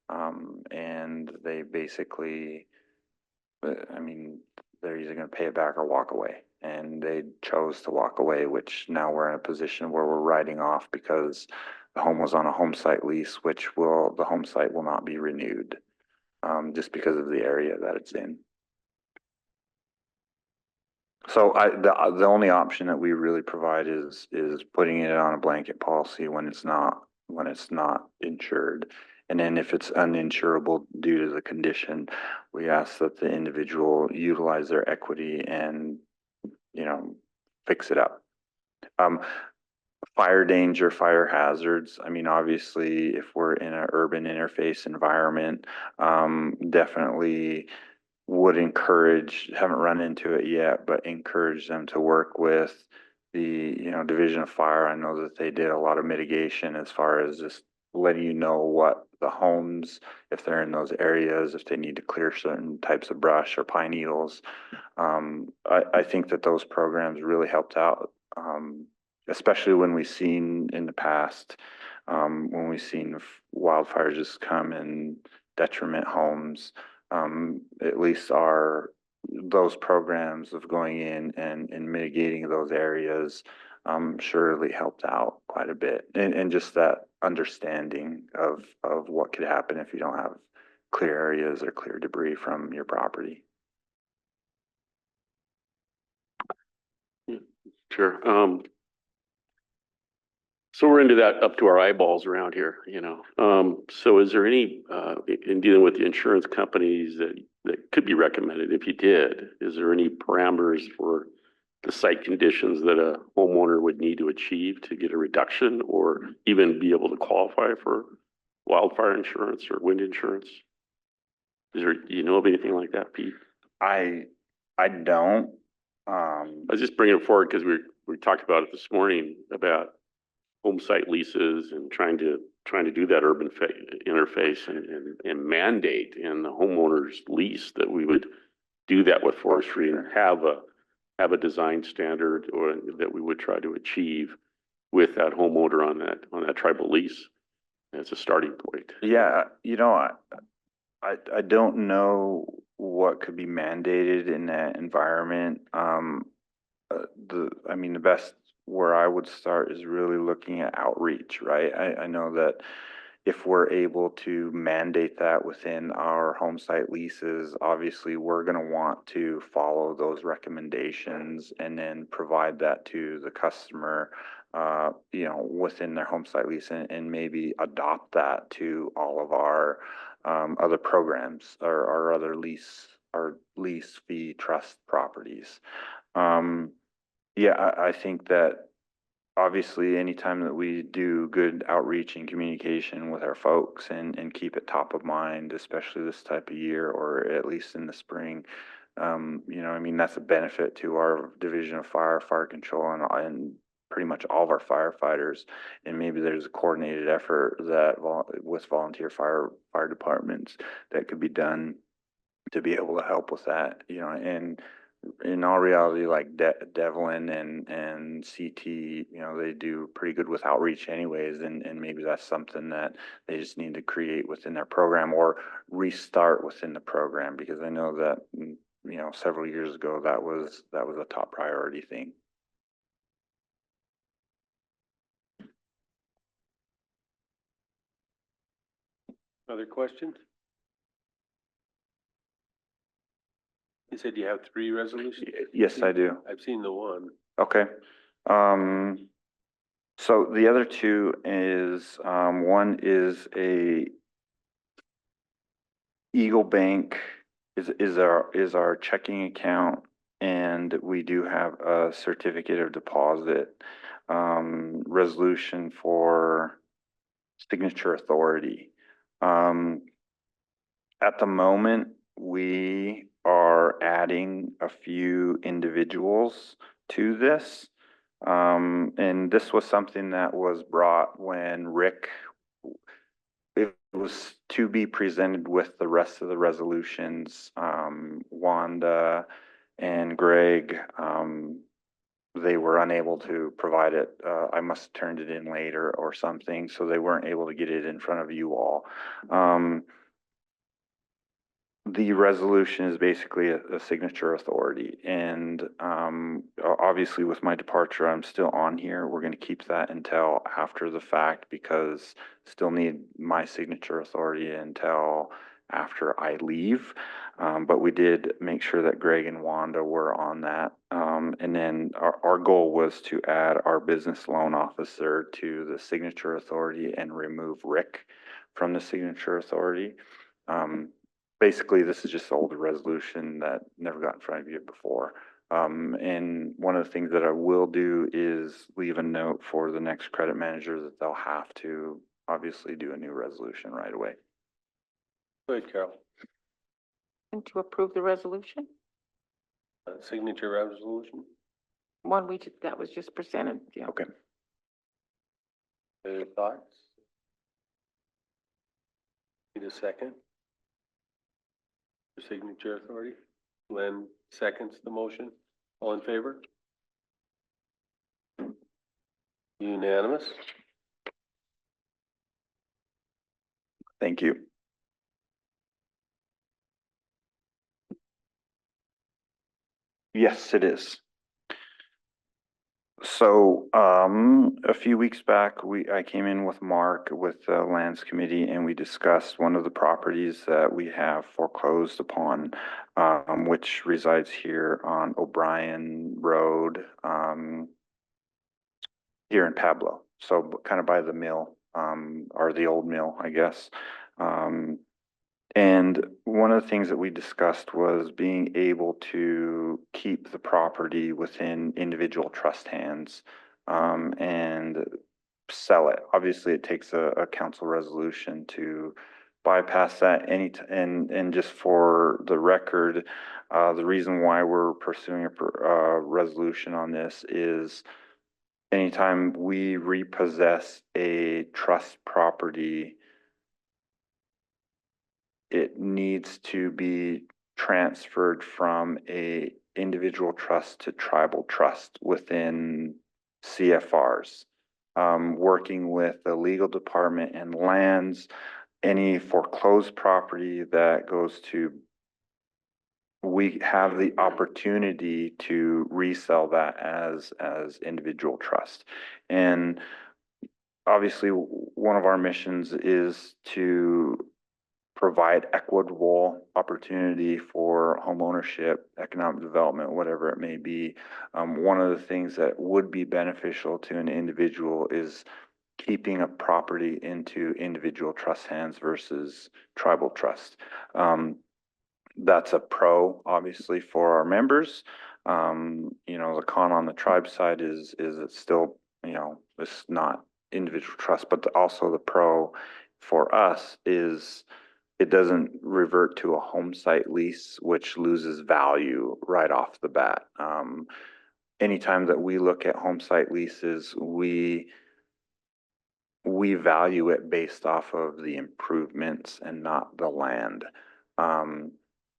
And they basically, I mean, they're either going to pay it back or walk away. And they chose to walk away, which now we're in a position where we're writing off because the home was on a home site lease, the home site will not be renewed, just because of the area that it's in. So the only option that we really provide is putting it on a blanket policy when it's not insured. And then if it's uninsurable due to the condition, we ask that the individual utilize their equity and, you know, fix it up. Fire danger, fire hazards. I mean, obviously, if we're in an urban interface environment, definitely would encourage, haven't run into it yet, but encourage them to work with the, you know, Division of Fire. I know that they did a lot of mitigation as far as just letting you know what the homes, if they're in those areas, if they need to clear certain types of brush or pine needles. I think that those programs really helped out, especially when we've seen in the past, when we've seen wildfires just come and detriment homes. At least those programs of going in and mitigating those areas surely helped out quite a bit. And just that understanding of what could happen if you don't have clear areas or clear debris from your property. Sure. So we're into that up to our eyeballs around here, you know. So is there any, in dealing with the insurance companies that could be recommended if you did, is there any parameters for the site conditions that a homeowner would need to achieve to get a reduction or even be able to qualify for wildfire insurance or wind insurance? Do you know of anything like that, Pete? I don't. I was just bringing it forward because we talked about it this morning about home site leases and trying to do that urban interface and mandate in the homeowner's lease that we would do that with forestry and have a design standard or that we would try to achieve with that homeowner on that tribal lease as a starting point. Yeah, you know, I don't know what could be mandated in that environment. The best where I would start is really looking at outreach, right? I know that if we're able to mandate that within our home site leases, obviously we're going to want to follow those recommendations and then provide that to the customer, within their home site lease and maybe adopt that to all of our other programs or our other our lease fee trust properties. I think that obviously anytime that we do good outreach and communication with our folks and keep it top of mind, especially this type of year or at least in the spring, that's a benefit to our division of fire control and pretty much all of our firefighters. And maybe there's a coordinated effort that with volunteer fire departments that could be done to be able to help with that, and in all reality, like Devlin and CT, they do pretty good with outreach anyways, and maybe that's something that they just need to create within their program or restart within the program, because I know that, several years ago, that was a top priority thing. Other questions? You said you have 3 resolutions? Yes, I do. I've seen the one. Okay. So the other two is, one is a Eagle Bank is our checking account, and we do have a certificate of deposit, resolution for signature authority. At the moment, we are adding a few individuals to this. And this was something that was brought when it was to be presented with the rest of the resolutions. Wanda and Greg, they were unable to provide it. I must have turned it in later or something, so they weren't able to get it in front of you all. The resolution is basically a signature authority, and obviously with my departure, I'm still on here. We're going to keep that until after the fact because still need my signature authority until after I leave. But we did make sure that Greg and Wanda were on that. And then our goal was to add our business loan officer to the signature authority and remove Rick from the signature authority. Basically, this is just an older resolution that never got in front of you before. And one of the things that I will do is leave a note for the next credit manager that they'll have to obviously do a new resolution right away. Go ahead, Carol. And to approve the resolution, Signature resolution. one that was just presented, yeah. Okay. Any thoughts? Need a second? For signature authority. Len seconds the motion. All in favor? Unanimous. Thank you. Yes, it is. So, a few weeks back, I came in with Mark with the Lands Committee, and we discussed one of the properties that we have foreclosed upon, which resides here on O'Brien Road, here in Pablo. So kind of by the mill, or the old mill, I guess. And one of the things that we discussed was being able to keep the property within individual trust hands, and sell it. Obviously, it takes a council resolution to bypass that and just for the record, the reason why we're pursuing a resolution on this is anytime we repossess a trust property, it needs to be transferred from a individual trust to tribal trust within CFRs. Working with the legal department and lands, any foreclosed property that goes to we have the opportunity to resell that as individual trust. And obviously, one of our missions is to provide equitable opportunity for home ownership, economic development, whatever it may be. One of the things that would be beneficial to an individual is keeping a property into individual trust hands versus tribal trust. That's a pro, obviously, for our members. The con on the tribe side is it's still, it's not individual trust, but also the pro for us is it doesn't revert to a home site lease, which loses value right off the bat. Anytime that we look at home site leases, we value it based off of the improvements and not the land.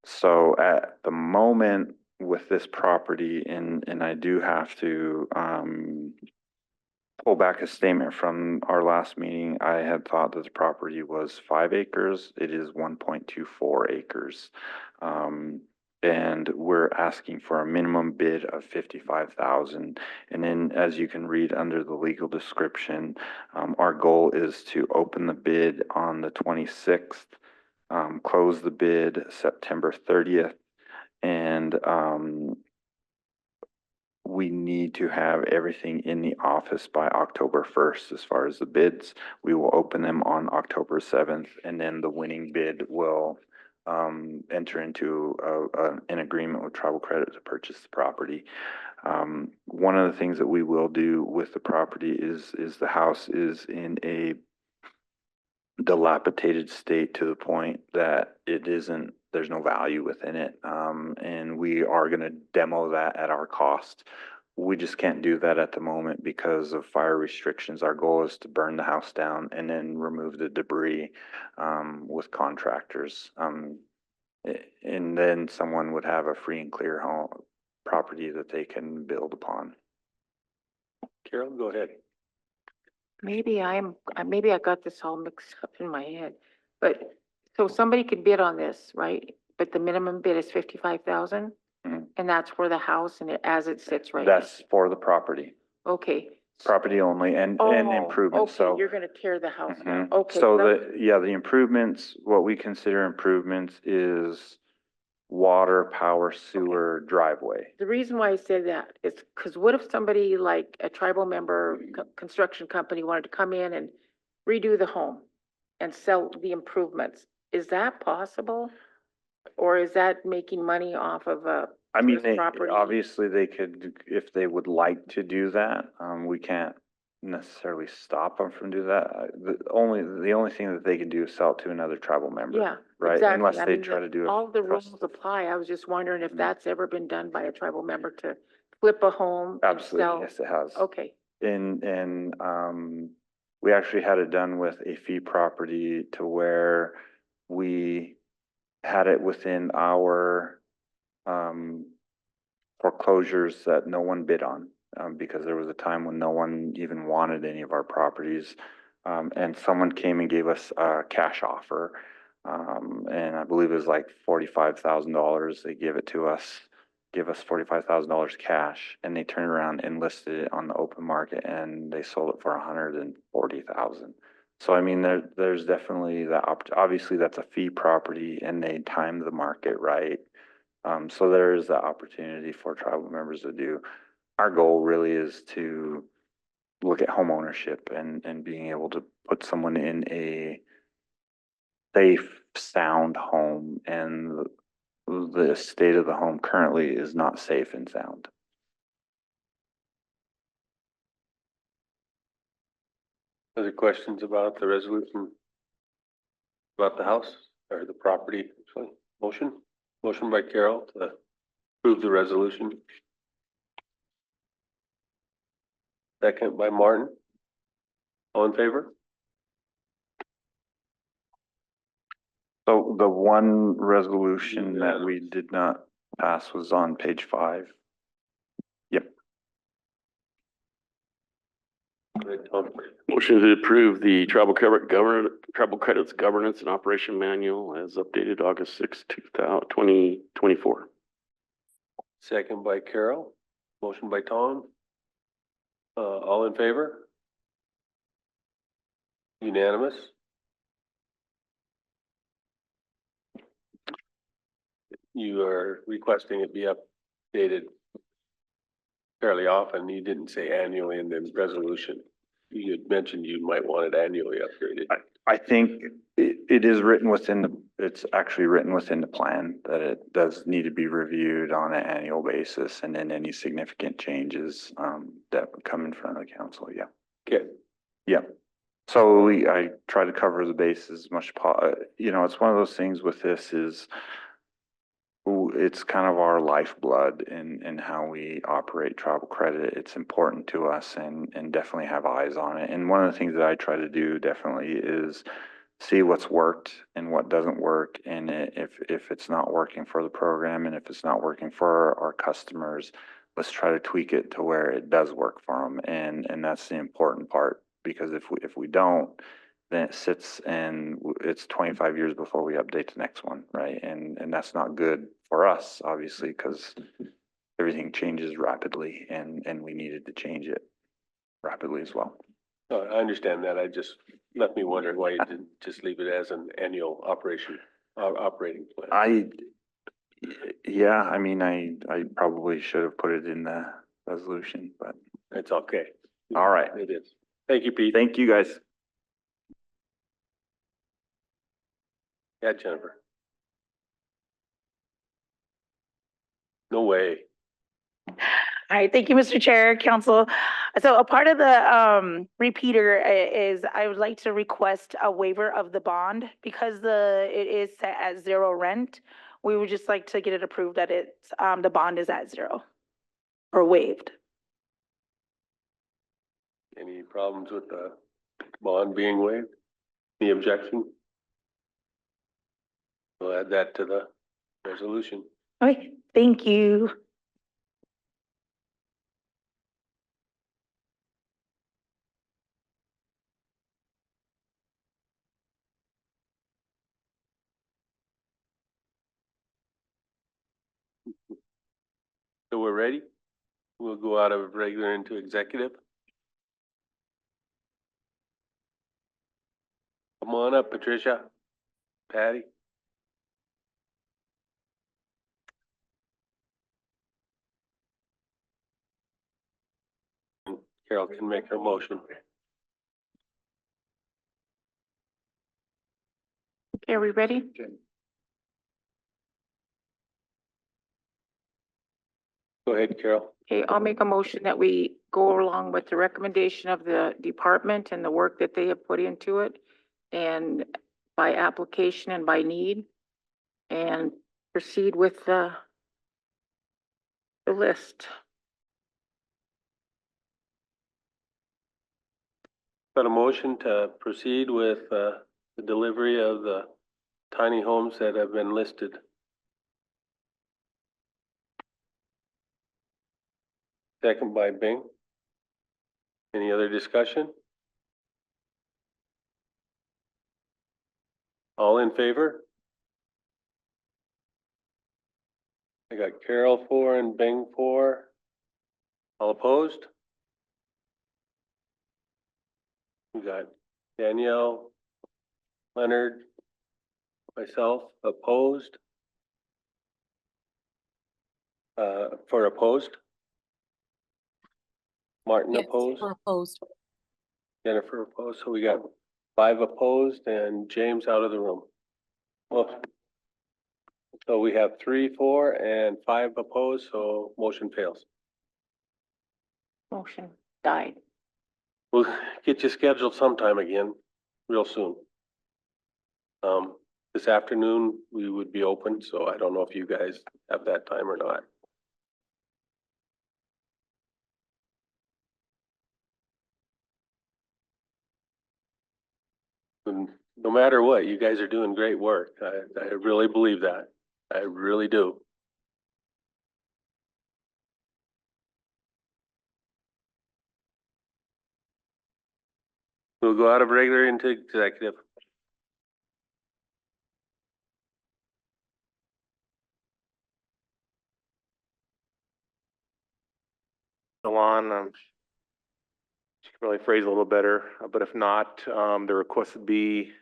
So at the moment with this property, and I do have to pull back a statement from our last meeting. I had thought that the property was 5 acres. It is 1.24 acres. And we're asking for a minimum bid of 55,000. And then, as you can read under the legal description, our goal is to open the bid on the 26th, close the bid September 30th, and we need to have everything in the office by October 1st as far as the bids. We will open them on October 7th, and then the winning bid will enter into an agreement with Tribal Credit to purchase the property. One of the things that we will do with the property is the house is in a dilapidated state to the point that there's no value within it. And we are going to demo that at our cost. We just can't do that at the moment because of fire restrictions. Our goal is to burn the house down and then remove the debris with contractors. And then someone would have a free and clear home property that they can build upon. Carol, go ahead. Maybe I got this all mixed up in my head, but, so somebody could bid on this, right? But the minimum bid is 55,000? Mhm. And that's for the house and as it sits right now? That's for the property, Okay. property only and improvements. Okay, So you're gonna tear the house down. Mhm. Okay. So that- the improvements, what we consider improvements is water, power, sewer, driveway. The reason why I said that is because what if somebody like a tribal member, construction company wanted to come in and redo the home and sell the improvements? Is that possible? Or is that making money off of a I mean, tourist property? obviously they could, if they would like to do that, we can't necessarily stop them from doing that. The only thing that they can do is sell it to another tribal member. Yeah, Right, exactly. unless I they mean, try to do it. all the rules apply. I was just wondering if that's ever been done by a tribal member to flip a home and Absolutely, sell. yes, it has. Okay, We actually had it done with a fee property to where we had it within our foreclosures that no one bid on, because there was a time when no one even wanted any of our properties. And someone came and gave us a cash offer. And I believe it was like $45,000. They give us $45,000 cash, and they turned around and listed it on the open market, and they sold it for $140,000. So I mean, there's definitely that obviously that's a fee property, and they timed the market right. So there is that opportunity for tribal members to do. Our goal really is to look at home ownership and being able to put someone in a safe, sound home, and the state of the home currently is not safe and sound. Other questions about the resolution? About the house or the property, actually? Motion by Carol to approve the resolution. Second by Martin. All in favor? So the one resolution that we did not pass was on page 5. Yep. Go ahead, Tom. Motion to approve the Tribal Credits Governance and Operation Manual as updated August 6th, 2024. Second by Carol. Motion by Tom. All in favor? Unanimous? You are requesting it be updated fairly often. You didn't say annually in the resolution. You had mentioned you might want it annually upgraded. I think it is written within it's actually written within the plan that it does need to be reviewed on an annual basis, and then any significant changes, that would come in front of the council, yeah. Okay. Yeah. So I try to cover the bases as much, it's one of those things with this is it's kind of our lifeblood in how we operate travel credit. It's important to us and definitely have eyes on it. And one of the things that I try to do definitely is see what's worked and what doesn't work. And if it's not working for the program and if it's not working for our customers, let's try to tweak it to where it does work for them. And that's the important part, because if we don't, then it sits and it's 25 years before we update the next one, right? And that's not good for us, obviously, because everything changes rapidly and we needed to change it rapidly as well. I understand that. I just left me wondering why you didn't just leave it as an annual operating plan. Yeah, I mean, I probably should have put it in the resolution, but It's okay. all right. It is. Thank you, Pete. Thank you, guys. Yeah, Jennifer. No way. All right, thank you, Mr. Chair, Council. So a part of the repeater is I would like to request a waiver of the bond because it is set at zero rent. We would just like to get it approved that it's the bond is at zero or waived. Any problems with the bond being waived? Any objection? We'll add that to the resolution. Okay, thank you. So we're ready? We'll go out of regular into executive. Come on up, Patricia. Patty. Carol can make her motion. Okay, are we ready? Go ahead, Carol. Okay, I'll make a motion that we go along with the recommendation of the department and the work that they have put into it, and by application and by need, and proceed with the list. Got a motion to proceed with the delivery of the tiny homes that have been listed. Second by Bing. Any other discussion? All in favor? I got Carol for and Bing for. All opposed? We got Danielle, Leonard, myself opposed. For opposed? Martin opposed? Opposed. Jennifer opposed, so we got 5 opposed and James out of the room. Well, so we have 3 for and 5 opposed, so motion fails. Motion died. We'll get you scheduled sometime again, real soon. This afternoon, we would be open, so I don't know if you guys have that time or not. And no matter what, you guys are doing great work. I really believe that. I really do. We'll go out of regular into executive. on, she could probably phrase it a little better, but if not, the request would be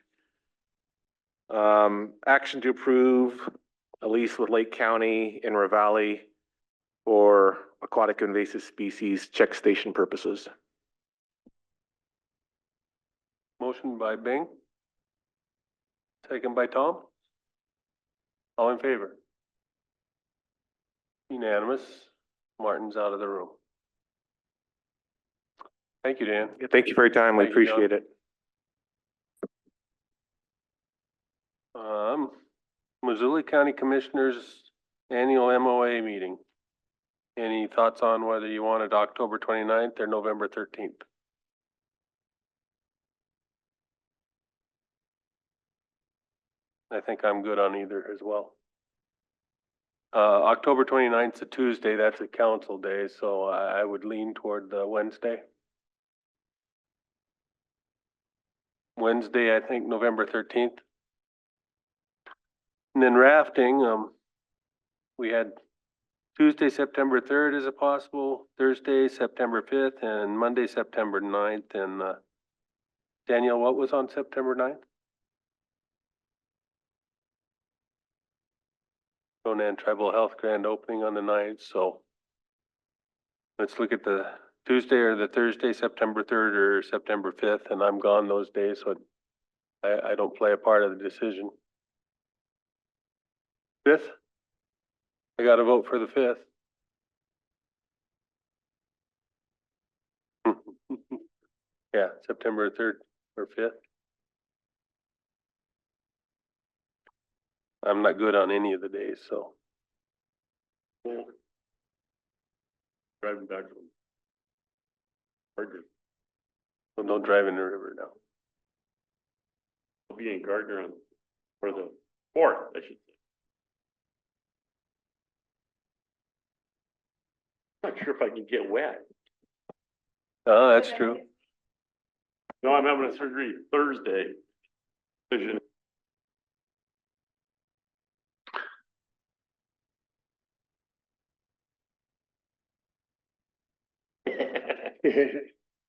action to approve a lease with Lake County in Ravalli for aquatic invasive species check station purposes. Motion by Bing. Second by Tom. All in favor? Unanimous. Martin's out of the room. Thank you, Dan. Thank you for your time. We Thank you, John. appreciate it. Missoula County Commissioners Annual MOA Meeting. Any thoughts on whether you wanted October 29th or November 13th? I think I'm good on either as well. October 29th is a Tuesday, that's a council day, so I would lean toward the Wednesday. Wednesday, I think November 13th. And then rafting, we had Tuesday, September 3rd as a possible, Thursday, September 5th, and Monday, September 9th. And Danielle, what was on September 9th? Ronan Tribal Health Grand Opening on the 9th, so let's look at the Tuesday or the Thursday, September 3rd or September 5th, and I'm gone those days, so I don't play a part of the decision. 5th? I gotta vote for the 5th. Yeah, September 3rd or 5th. I'm not good on any of the days, so. Driving back from Gardner. So don't drive in the river now. I'll be in Gardner on, for the 4th, I should say. Not sure if I can get wet. Oh, that's true. No, I'm having a surgery Thursday. Vision.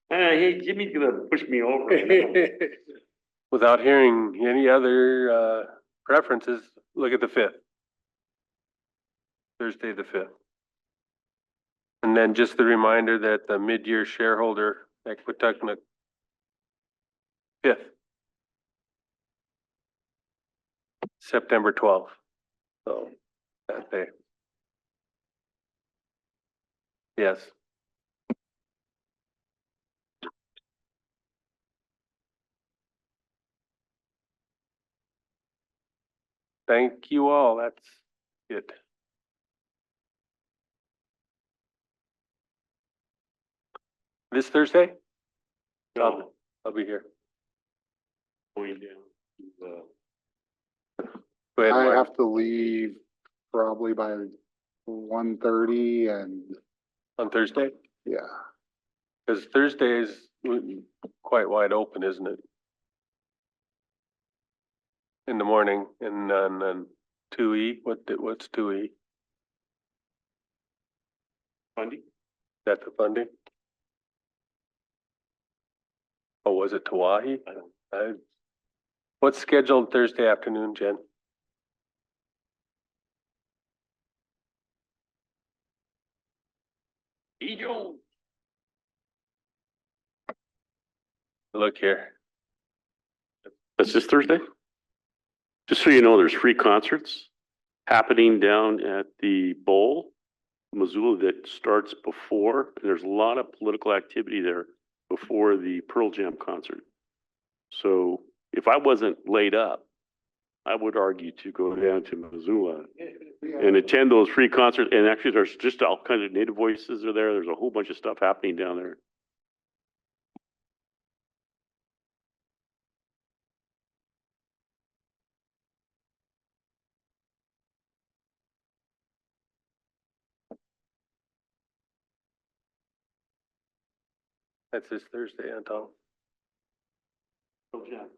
Hey, Jimmy's gonna push me over. Without hearing any other preferences, look at the 5th. Thursday, the 5th. And then just the reminder that the mid-year shareholder Equitugna 5th. September 12th. So that day. Yes. Thank you all. That's it. This Thursday? No, I'll be here. going down to, Go ahead, I Mark. have to leave probably by 1:30 and, On Thursday? yeah. Because Thursday is quite wide open, isn't it? In the morning, and then 2E, what's 2E? Funding? That the funding? Oh, was it Tawahi? What's scheduled Thursday afternoon, Jen? E. Jones. Look here. That's this Thursday? Just so you know, there's free concerts happening down at the Bowl, Missoula, that starts before, and there's a lot of political activity there before the Pearl Jam concert. So if I wasn't laid up, I would argue to go down to Missoula and attend those free concerts. And actually, there's just all kinds of native voices are there. There's a whole bunch of stuff happening down there. That's this Thursday, huh, Tom? Pearl Jam.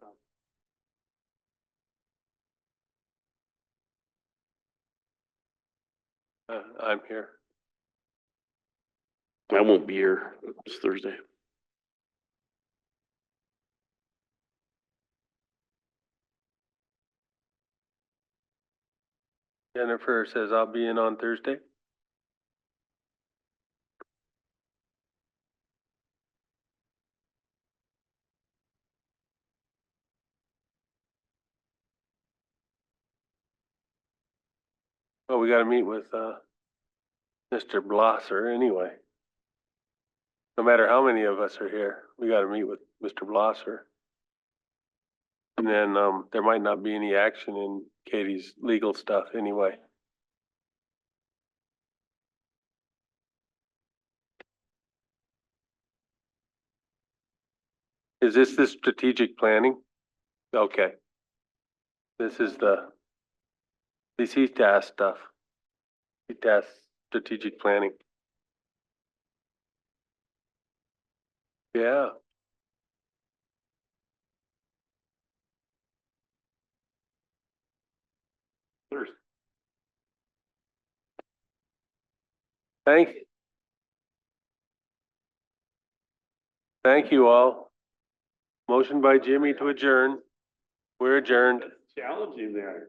I'm here. I won't be here this Thursday. Jennifer says I'll be in on Thursday. Well, we gotta meet with, Mr. Blosser anyway. No matter how many of us are here, we gotta meet with Mr. Blosser. And then, there might not be any action in Katie's legal stuff anyway. Is this the strategic planning? Okay. This is the CTAS stuff. CTAS strategic planning. Yeah. Thank you all. Motion by Jimmy to adjourn. We're adjourned. Challenging there.